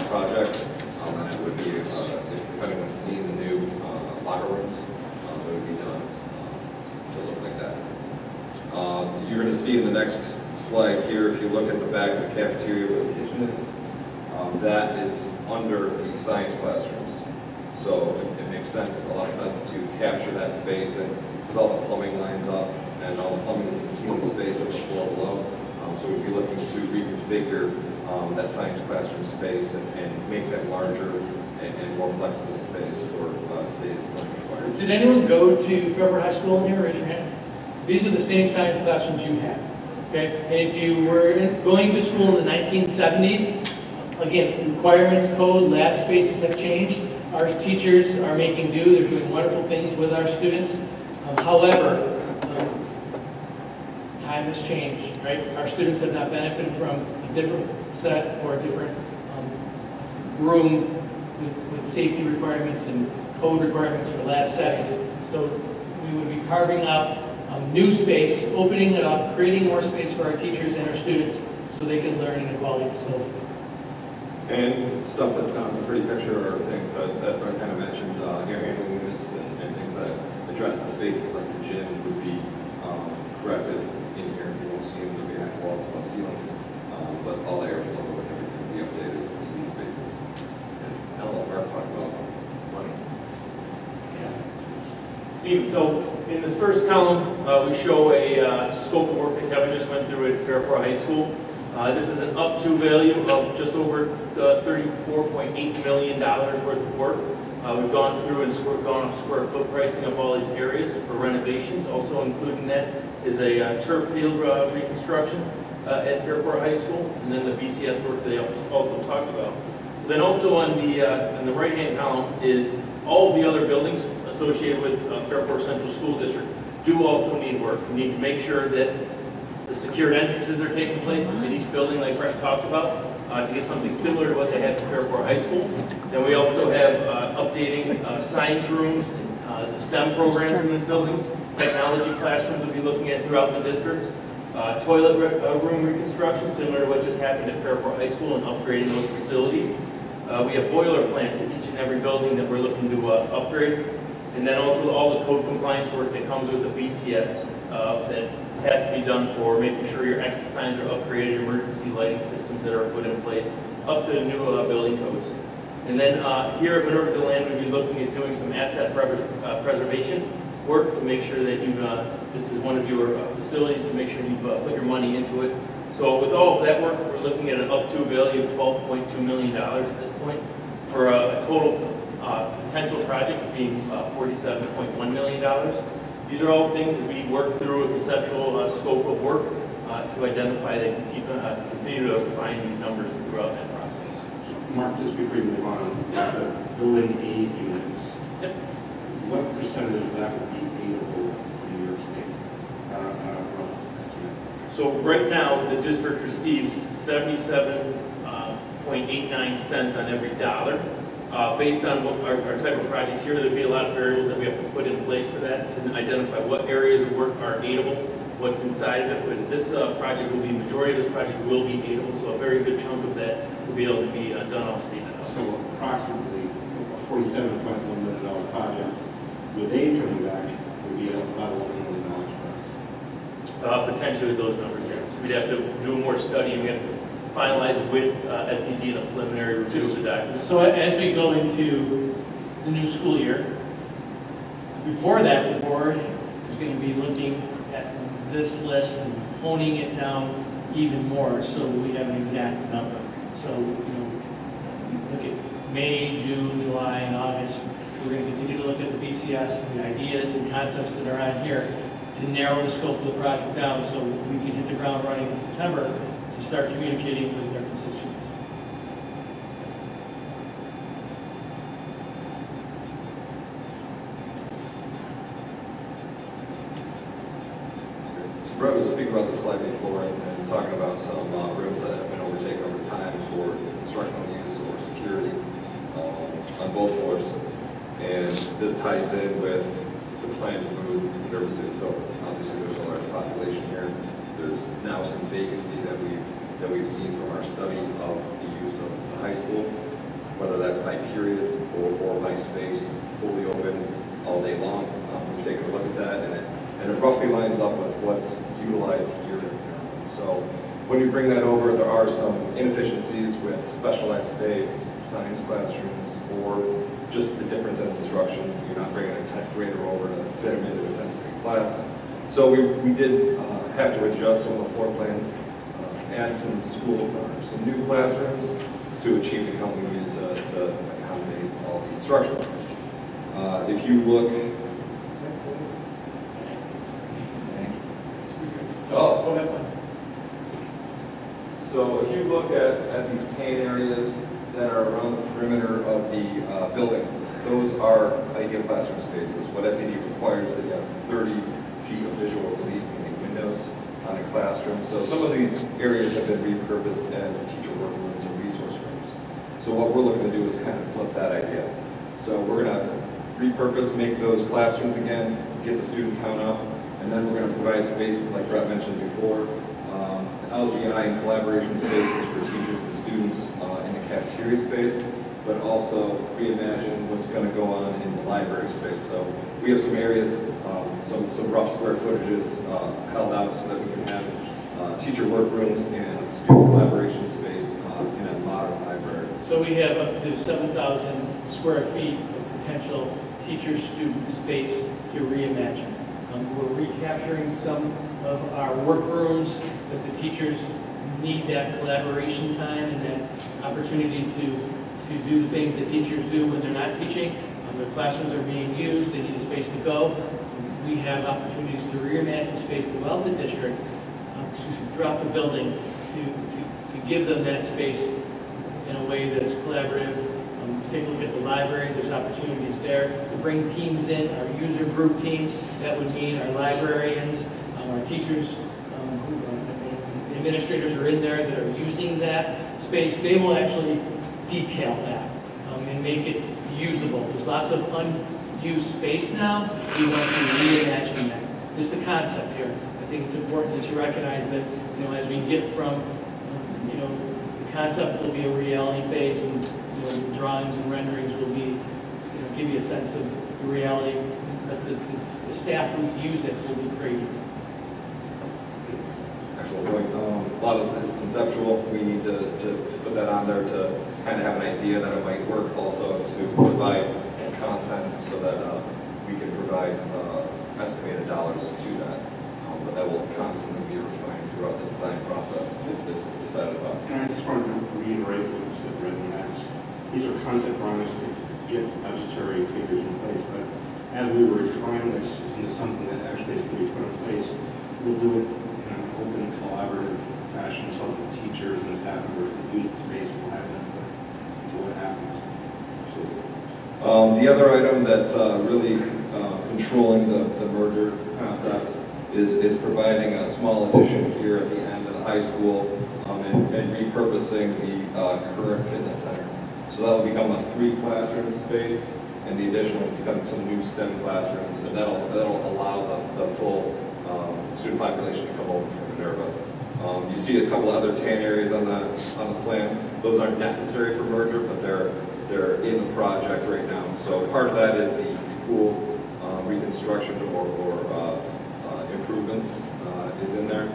project. And it would be, if anyone's seen the new locker rooms, it would be done to look like that. you're going to see in the next slide here, if you look at the back of the cafeteria where the kitchen is, that is under the science classrooms. So it makes sense, a lot of sense to capture that space, and because all the plumbing lines up and all the plumbing is in the ceiling space or the floor below. So we'd be looking to reconfigure that science classroom space and make that larger and more flexible space for today's learning requirements. Did anyone go to Fairport High School in here? Raise your hand. These are the same science classrooms you have. Okay? And if you were going to school in the 1970s, again, requirements, code, lab spaces have changed. Our teachers are making do. They're doing wonderful things with our students. However, time has changed, right? Our students have not benefited from a different set or a different room with safety requirements and code requirements for lab settings. So we would be carving out new space, opening it up, creating more space for our teachers and our students so they can learn in a quality facility. And stuff that's not in the pretty picture are things that I kind of mentioned, air handling units and things that address the spaces like the gym would be corrected in here. You won't see them behind walls above ceilings, but all the airflow and everything will be updated in these spaces. And I'll let Mark talk about money. Steve, so in this first column, we show a scope of work that Kevin just went through at Fairport High School. This is an up-to value of just over $34.8 million worth of work. We've gone through and gone off square foot pricing of all these areas for renovations. Also including that is a turf field reconstruction at Fairport High School, and then the BCS work they also talked about. Then also on the right-hand column is all of the other buildings associated with Fairport Central School District do also need work. We need to make sure that the secured entrances are taking place in each building like Brett talked about to get something similar to what they had at Fairport High School. Then we also have updating science rooms, the STEM programs in the buildings, technology classrooms we'll be looking at throughout the district, toilet room reconstruction similar to what just happened at Fairport High School and upgrading those facilities. We have boiler plants in each and every building that we're looking to upgrade. And then also all the code compliance work that comes with the BCS that has to be done for making sure your exit signs are upgraded, emergency lighting systems that are put in place, up to the new building codes. And then here at Minerva Deland, we'll be looking at doing some asset preservation work to make sure that this is one of your facilities, to make sure you've put your money into it. So with all of that work, we're looking at an up to value of $12.2 million at this point for a total potential project being $47.1 million. These are all things that we work through a conceptual scope of work to identify that continue to refine these numbers throughout that process. Mark, just before you move on, the building aid units, Yep. what percentage of that would be aidable in New York State? Rough estimate. So right now, the district receives 77.89 cents on every dollar. Based on what our type of projects here, there'll be a lot of variables that we have to put in place for that to identify what areas of work are aidable, what's inside of it. But this project will be, majority of this project will be aidable, so a very good chunk of that will be able to be done off state. So approximately a $47.1 million project with aid coming back would be about $11 million for us. Potentially with those numbers, yes. We'd have to do more study and we have to finalize with SED the preliminary review of the document. So as we go into the new school year, before that, the board is going to be looking at this list and honing it down even more so we have an exact number. So, look at May, June, July, and August. We're going to continue to look at the BCS, the ideas and concepts that are on here to narrow the scope of the project down so we can hit the ground running in September to start communicating with their constituents. So Brett was speaking about this slide before and talking about some rooms that have been overtaken over time for instructional use or security on both floors. And this ties in with the plan to move Minerva City. So obviously there's a large population here. There's now some vacancy that we've seen from our study of the use of the high school, whether that's by period or by space, fully open all day long. We've taken a look at that, and it roughly lines up with what's utilized here When you bring that over, there are some inefficiencies with specialized space, science classrooms, or just the difference in instruction. You're not bringing a 10th grader over to fit them into a 10th grade class. So we did have to adjust some of the floor plans, add some some new classrooms to achieve the count we needed to accommodate all the instruction. If you look, Go ahead. so if you look at these tan areas that are around the perimeter of the building, those are ideal classroom spaces. What SAD requires is that you have 30 feet of visual relief in windows on a classroom. So some of these areas have been repurposed as teacher workrooms or resource rooms. So what we're looking to do is kind of flip that idea. So we're going to repurpose, make those classrooms again, get the student count up, and then we're going to provide spaces like Brett mentioned before, LGI and collaboration spaces for teachers and students in the cafeteria space, but also reimagine what's going to go on in the library space. So we have some areas, some rough square footages held out so that we can have teacher workrooms and student collaboration space in a modern library. So we have up to 7,000 square feet of potential teacher-student space to reimagine. We're recapturing some of our workrooms that the teachers need that collaboration time and that opportunity to do the things that teachers do when they're not teaching. Their classrooms are being used, they need a space to go. We have opportunities to reimagine space throughout the district, throughout the building, to give them that space in a way that's collaborative. Take a look at the library, there's opportunities there to bring teams in, our user group teams. That would mean our librarians, our teachers, the administrators are in there that are using that space. They will actually detail that and make it usable. There's lots of unused space now. We want to reimagine that. This is the concept here. I think it's important that you recognize that, as we get from, the concept will be a reality phase, and the drawings and renderings will be, give you a sense of the reality, that the staff who use it will be creative. Excellent point. A lot of this is conceptual. We need to put that on there to kind of have an idea that it might work, also to provide some content so that we can provide estimated dollars to that. But that will constantly be refined throughout the design process if this is decided upon. And I just wanted to reiterate what you said, Brett, and that's, these are concept drawings to get budgetary figures in place, but as we refine this into something that actually is going to be put in place, we'll do it in an open, collaborative fashion so that teachers and staff members who use the space will have input into what happens. Absolutely. The other item that's really controlling the merger concept is providing a small addition here at the end of the high school and repurposing the current fitness center. So that will become a 3-classroom space, and the addition will become some new STEM classrooms, and that'll allow the full student population to come over from Minerva. You see a couple other tan areas on the plan. Those aren't necessary for merger, but they're in the project right now. So part of that is the pool reconstruction or improvements is in there,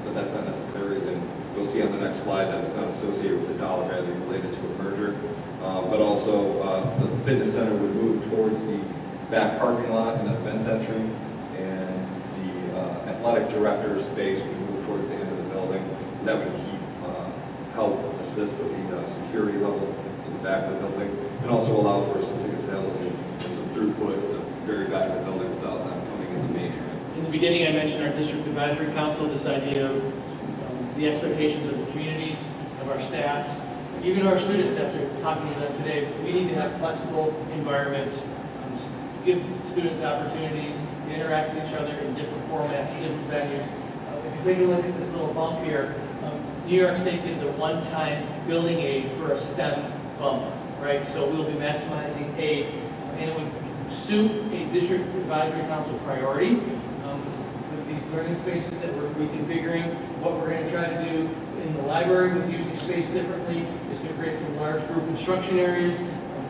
but that's not necessary. And you'll see on the next slide that it's not associated with the dollar value related to a merger. But also the fitness center would move towards the back parking lot and the events entry, and the athletic director's space would move towards the end of the building. That would help assist with the security level in the back of the building, and also allow for some ticket sales and some throughput at the very back of the building without them coming in the main area. In the beginning, I mentioned our district advisory council, this idea of the expectations of the communities, of our staffs, even our students. After talking to them today, we need to have flexible environments, give students the opportunity to interact with each other in different formats, different venues. If you take a look at this little bump here, New York State gives a one-time building aid for a STEM bump, right? So we'll be maximizing aid, and it would suit a district advisory council priority with these learning spaces that we're reconfiguring. What we're going to try to do in the library with using space differently is to create some large group instruction areas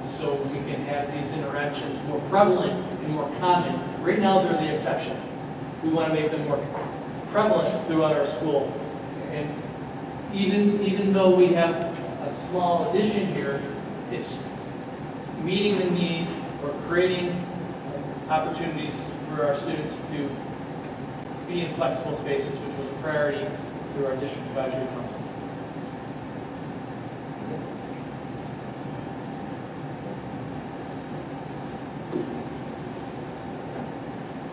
so we can have these interactions more prevalent and more common. Right now, they're the exception. We want to make them more prevalent throughout our school. And even though we have a small addition here, it's meeting the need or creating opportunities for our students to be in flexible spaces, which was a priority through our district advisory council.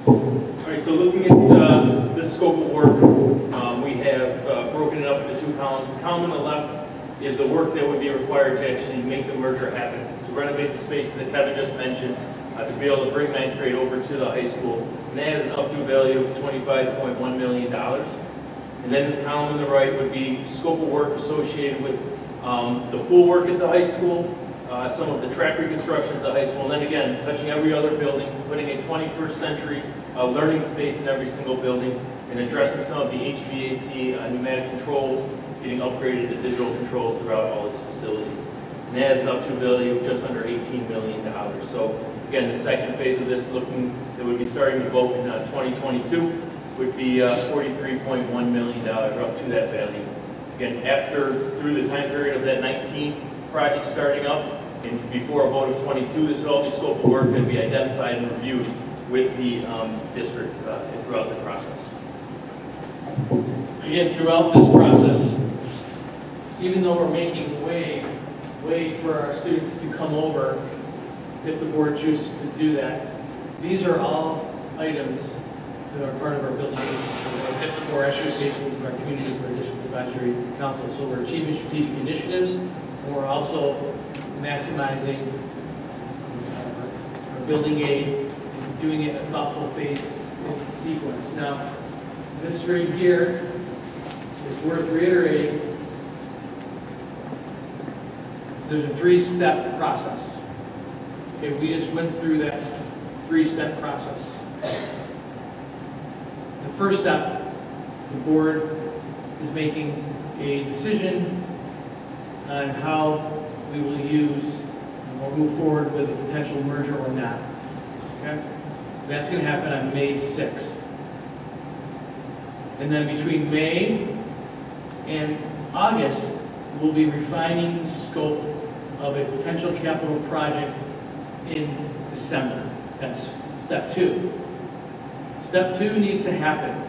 All right, so looking at this scope of work, we have broken it up into two columns. The column on the left is the work that would be required to actually make the merger happen, to renovate the spaces that Kevin just mentioned, to be able to bring ninth grade over to the high school. And that has an up-to value of $25.1 million. And then the column on the right would be scope of work associated with the pool work at the high school, some of the track reconstruction at the high school, and then again, touching every other building, putting a 21st century learning space in every single building, and addressing some of the HVAC pneumatic controls, getting upgraded to digital controls throughout all its facilities. And that has an up-to value of just under $18 million. So again, the second phase of this, that would be starting to vote in 2022, would be $43.1 million up to that value. Again, through the time period of that 19 project starting up, and before a vote of 22, this would all be scope of work that would be identified and reviewed with the district throughout the process. Again, throughout this process, even though we're making way for our students to come over, if the board chooses to do that, these are all items that are part of our building for our expectations of our community for our district advisory council. So we're achieving strategic initiatives, and we're also maximizing our building aid and doing it in a thoughtful phase sequence. Now, this right here is worth reiterating. There's a three-step process. Okay, we just went through that three-step process. The first step, the board is making a decision on how we will use or move forward with a potential merger or not. Okay? That's going to happen on May 6th. And then between May and August, we'll be refining the scope of a potential capital project in December. That's step 2. Step 2 needs to happen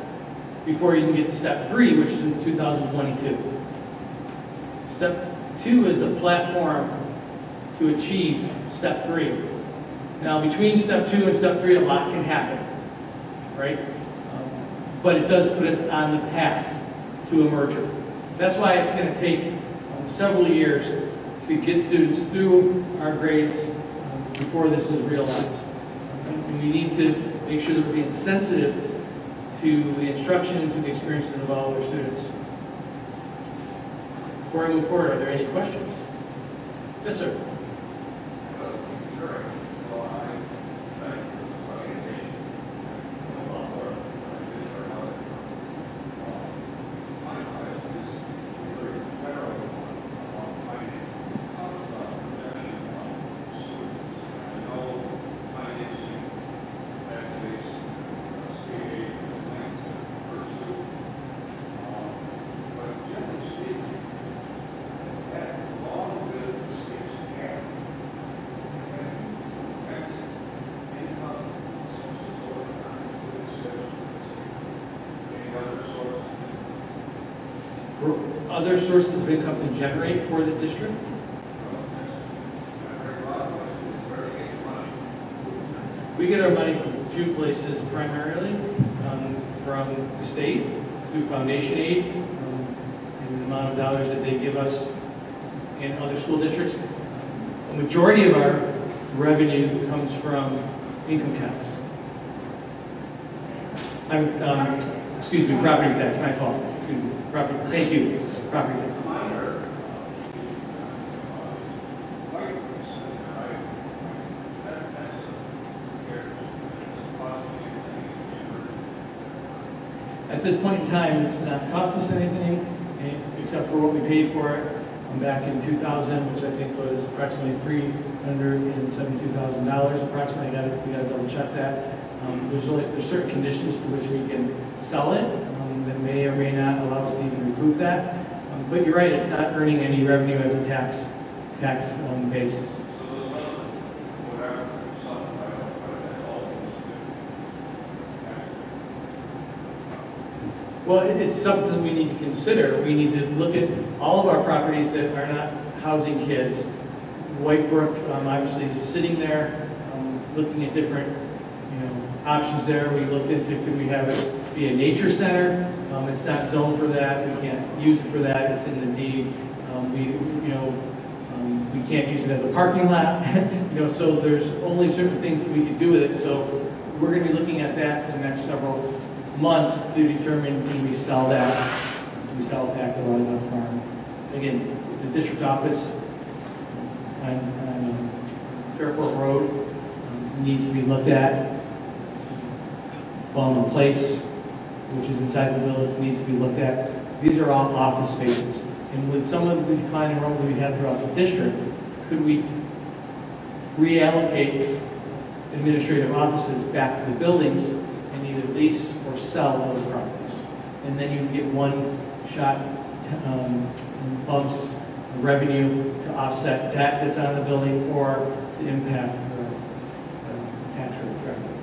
before you can get to step 3, which is in 2022. Step 2 is a platform to achieve step 3. Now, between step 2 and step 3, a lot can happen, right? But it does put us on the path to a merger. That's why it's going to take several years to get students through our grades before this is realized. And we need to make sure that we're being sensitive to the instruction and to the experiences of all our students. Before I move forward, are there any questions? Yes, sir. Other sources of income to generate for the district? We get our money from 2 places primarily, from the state through foundation aid, and the amount of dollars that they give us in other school districts. The majority of our revenue comes from income tax. Excuse me, property tax, my fault. Excuse me, property, thank you, property tax. At this point in time, it's not cost us anything, except for what we paid for it back in 2000, which I think was approximately $372,000 approximately. We got to double check that. There's certain conditions to which we can sell it that may or may not allow us to even recoup that. But you're right, it's not earning any revenue as a tax base. Well, it's something that we need to consider. We need to look at all of our properties that are not housing kids. White Brook, obviously, is sitting there, looking at different, options there. We looked into, could we have it be a nature center? It's not zoned for that. We can't use it for that. It's in the deed. We can't use it as a parking lot. So there's only certain things that we could do with it. So we're going to be looking at that for the next several months to determine when we sell that. We sell it back to Lollipop Farm. Again, the district office on Fairport Road needs to be looked at. Baldwin Place, which is inside the village, needs to be looked at. These are all office spaces. And with some of the decline in enrollment we had throughout the district, could we reallocate administrative offices back to the buildings and either lease or sell those properties? And then you get one shot bumps revenue to offset debt that's on the building or to impact the tax rate directly.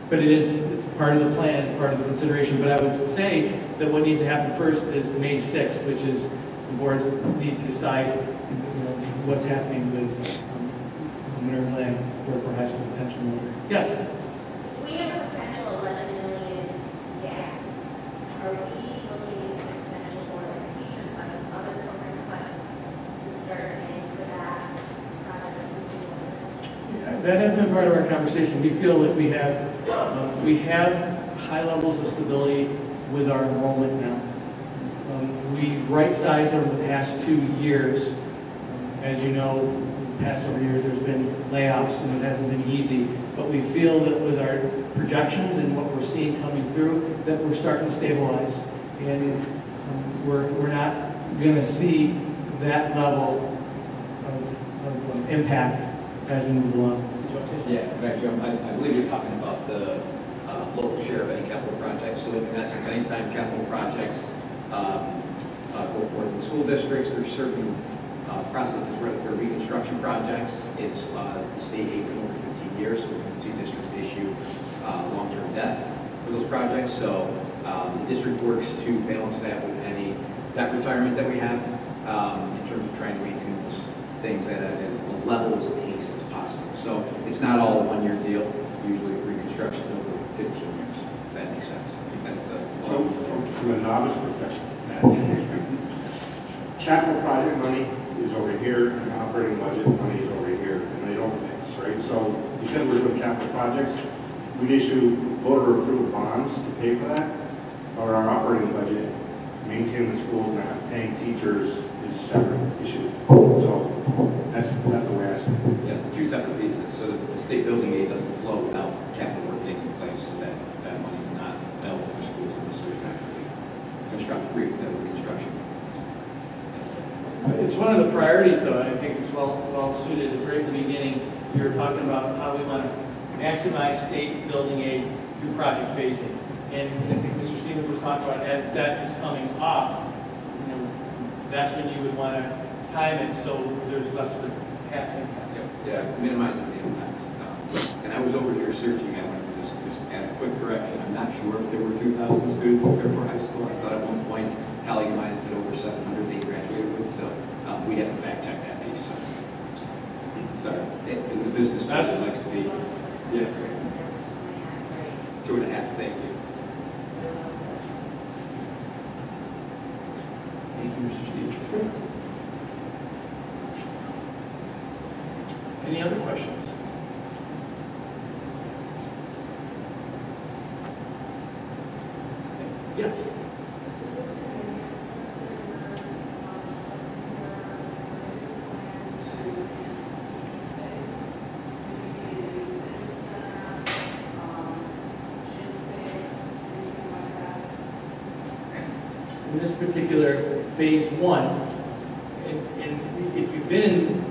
But it's part of the plan, it's part of the consideration. But I would say that what needs to happen first is May 6th, which is the board needs to decide what's happening with Minerva Land for high school potential merger. Yes? We have a potential 11 million gap. Are we looking at the potential for teacher cuts, other program cuts to start paying for that project? That has been part of our conversation. We feel that we have high levels of stability with our enrollment now. We've right-sized over the past 2 years. As you know, the past several years there's been layoffs and it hasn't been easy. But we feel that with our projections and what we're seeing coming through, that we're starting to stabilize. And we're not going to see that level of impact as we move along. Yeah, Jim, I believe you're talking about the local share of any capital projects. So in essence, anytime capital projects go forward in the school districts, there's certain processes where they're reconstruction projects. It's state aids in over 15 years, so we can see districts issue long-term debt for those projects. So the district works to balance that with any debt retirement that we have in terms of trying to maintain those things at as levels of pace as possible. So it's not all a one-year deal. It's usually reconstruction over 15 years. If that makes sense. I think that's the From a novice perspective, capital project money is over here, and operating budget money is over here, and they don't mix, right? So because we're doing capital projects, we issue voter-approved bonds to pay for that, or our operating budget, maintaining the schools and paying teachers is separate issue. So that's the way I see it. Yeah, two separate pieces. So the state building aid doesn't flow without capital work taking place, so that money is not available for schools and the schools actually reconstruction. It's one of the priorities, though, and I think it's well suited. Right at the beginning, you were talking about how we want to maximize state building aid through project phasing. And I think Mr. Stevens was talking about as debt is coming off, that's when you would want to time it so there's less of a tax impact. Yeah, minimizing the impacts. And I was over here searching, I wanted to just add a quick correction. I'm not sure if there were 2,000 students at Fairport High School. I thought at one point, Callie might have said over 700 they graduated with, so we had to fact check that piece. So. Sorry, the business person likes to be, yes. 2.5, thank you. Thank you, Mr. Stevens. Any other questions? Yes. In this particular phase one, and if you've been in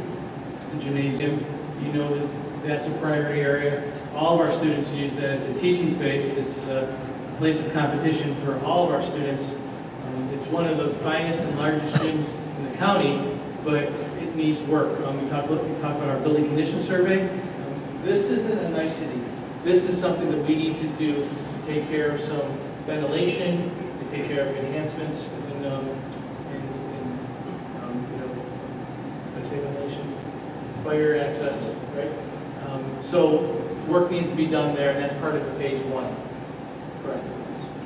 the gymnasium, you know that that's a primary area. All of our students use that. It's a teaching space. It's a place of competition for all of our students. It's one of the finest and largest gyms in the county, but it needs work. We talked about our building condition survey. This isn't a nicety. This is something that we need to do to take care of some ventilation, to take care of enhancements in let's say ventilation, fire access, right? So work needs to be done there, and that's part of the phase one. Correct.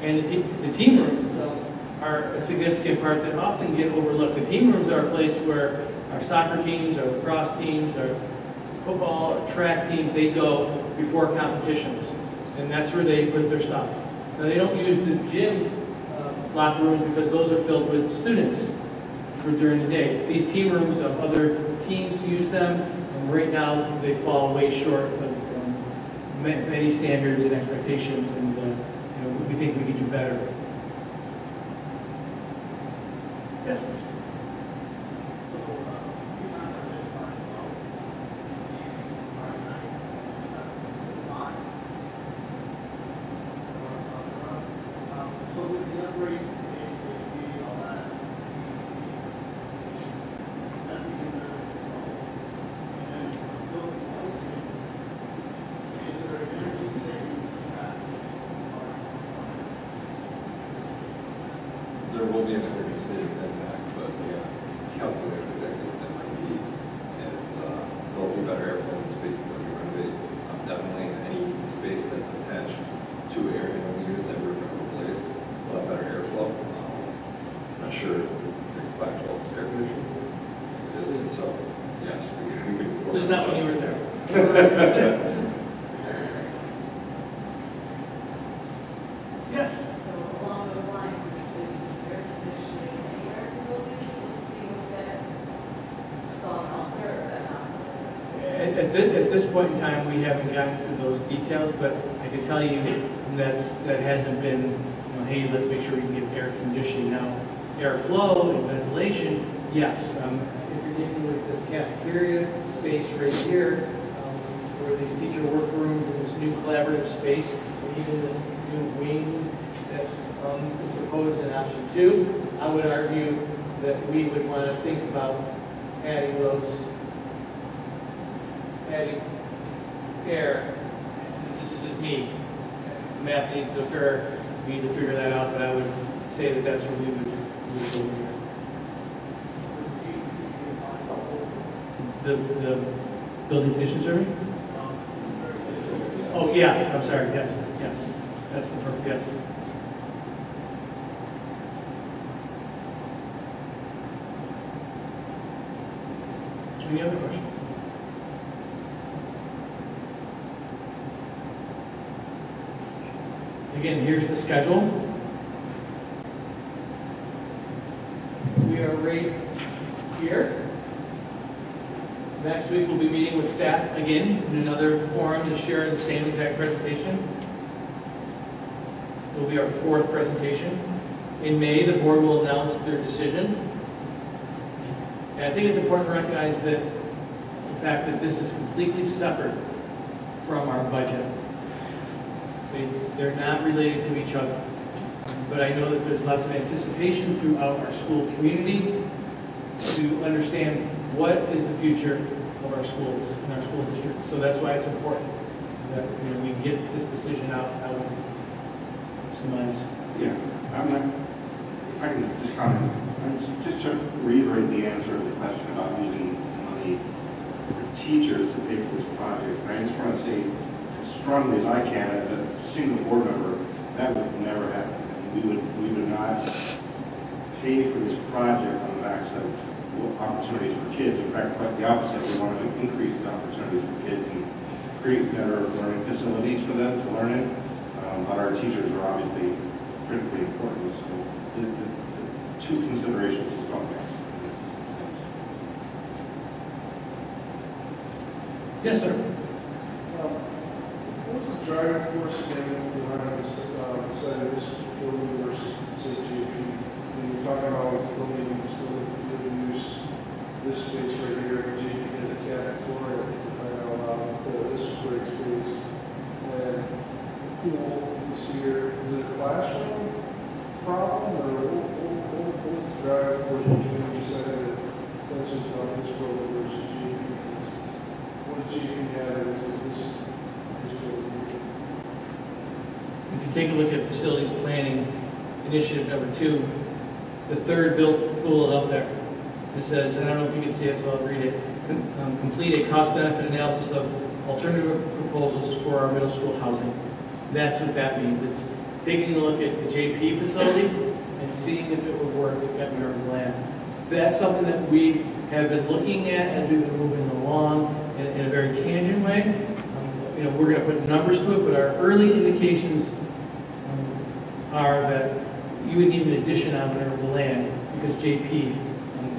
And the team rooms are a significant part that often get overlooked. The team rooms are a place where our soccer teams, our lacrosse teams, our football, our track teams, they go before competitions. And that's where they put their stuff. Now, they don't use the gym locker rooms because those are filled with students for during the day. These team rooms, other teams use them, and right now they fall way short of many standards and expectations, and we think we can do better. Yes? So with the upgrade to the HVAC, all that, that becomes very difficult. And building pricing, is there an energy savings impact? There will be an energy savings impact, but we haven't calculated exactly what that might be. And there'll be better airflow in spaces that we renovate. Definitely any space that's attached to an air handling unit that we're going to replace will have better airflow. Not sure if actual air conditioning it is, and so yes, we can. Just not when you were there. Yes? So along those lines, is air conditioning anywhere in the building being looked at? Saw elsewhere, or is that not? At this point in time, we haven't gotten to those details, but I can tell you that hasn't been, hey, let's make sure we can get air conditioning now. Airflow and ventilation, yes. If you're dealing with this cafeteria space right here, where these teacher workrooms and this new collaborative space, and even this new wing that is proposed in option 2, I would argue that we would want to think about adding air. This is just me. The math needs to occur. We need to figure that out, but I would say that that's what we would go here. The building condition survey? Oh, yes, I'm sorry, yes. That's the perfect, yes. Any other questions? Again, here's the schedule. We are right here. Next week, we'll be meeting with staff again in another forum to share the same exact presentation. It will be our 4th presentation. In May, the board will announce their decision. And I think it's important to recognize that the fact that this is completely separate from our budget. They're not related to each other. But I know that there's lots of anticipation throughout our school community to understand what is the future of our schools and our school district. So that's why it's important that we get this decision out of some minds. Yeah, if I can just comment, just to reiterate the answer to the question about using money for teachers to pay for this project. I just want to say as strongly as I can, as a single board member, that would never happen. We would not pay for this project on the backs of opportunities for kids. In fact, quite the opposite. We want to increase the opportunities for kids and create better learning facilities for them to learn in. But our teachers are obviously critically important. So the two considerations is don't mix. Yes, sir. What's the driving force again behind this side of this building versus, say, JP? When you're talking about still needing to use this space right here, and JP has a cafeteria, this is great space. And the pool is here. Is it a classroom problem, or take a look at facilities planning initiative number 2, the third bullet up there. It says, and I don't know if you can see it, so I'll read it. Complete a cost-benefit analysis of alternative proposals for our middle school housing. That's what that means. It's taking a look at the JP facility and seeing if it would work at Minerva Land. That's something that we have been looking at as we've been moving along in a very tangent way. You know, we're going to put numbers to it, but our early indications are that you would need an addition on Minerva Land because JP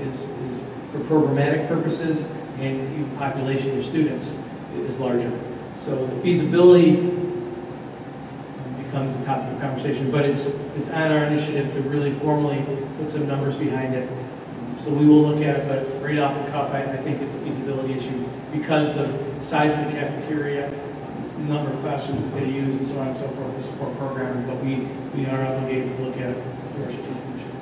is for programmatic purposes and the population of students is larger. So the feasibility becomes the topic of conversation, but it's on our initiative to really formally put some numbers behind it. So we will look at it, but right off the cuff, I think it's a feasibility issue because of the size of the cafeteria, the number of classrooms that they use, and so on and so forth to support programming, but we are obligated to look at it through our strategic initiative.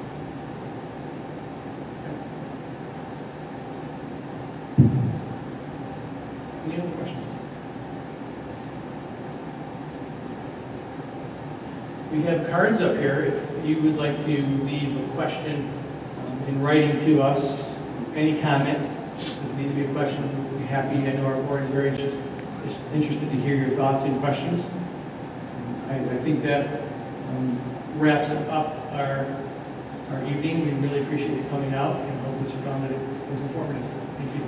Any other questions? We have cards up here. If you would like to leave a question in writing to us, any comment, doesn't need to be a question, we'll be happy. I know our board is very interested to hear your thoughts and questions. I think that wraps up our evening. We really appreciate you coming out and hope that you found that it was informative. Thank you.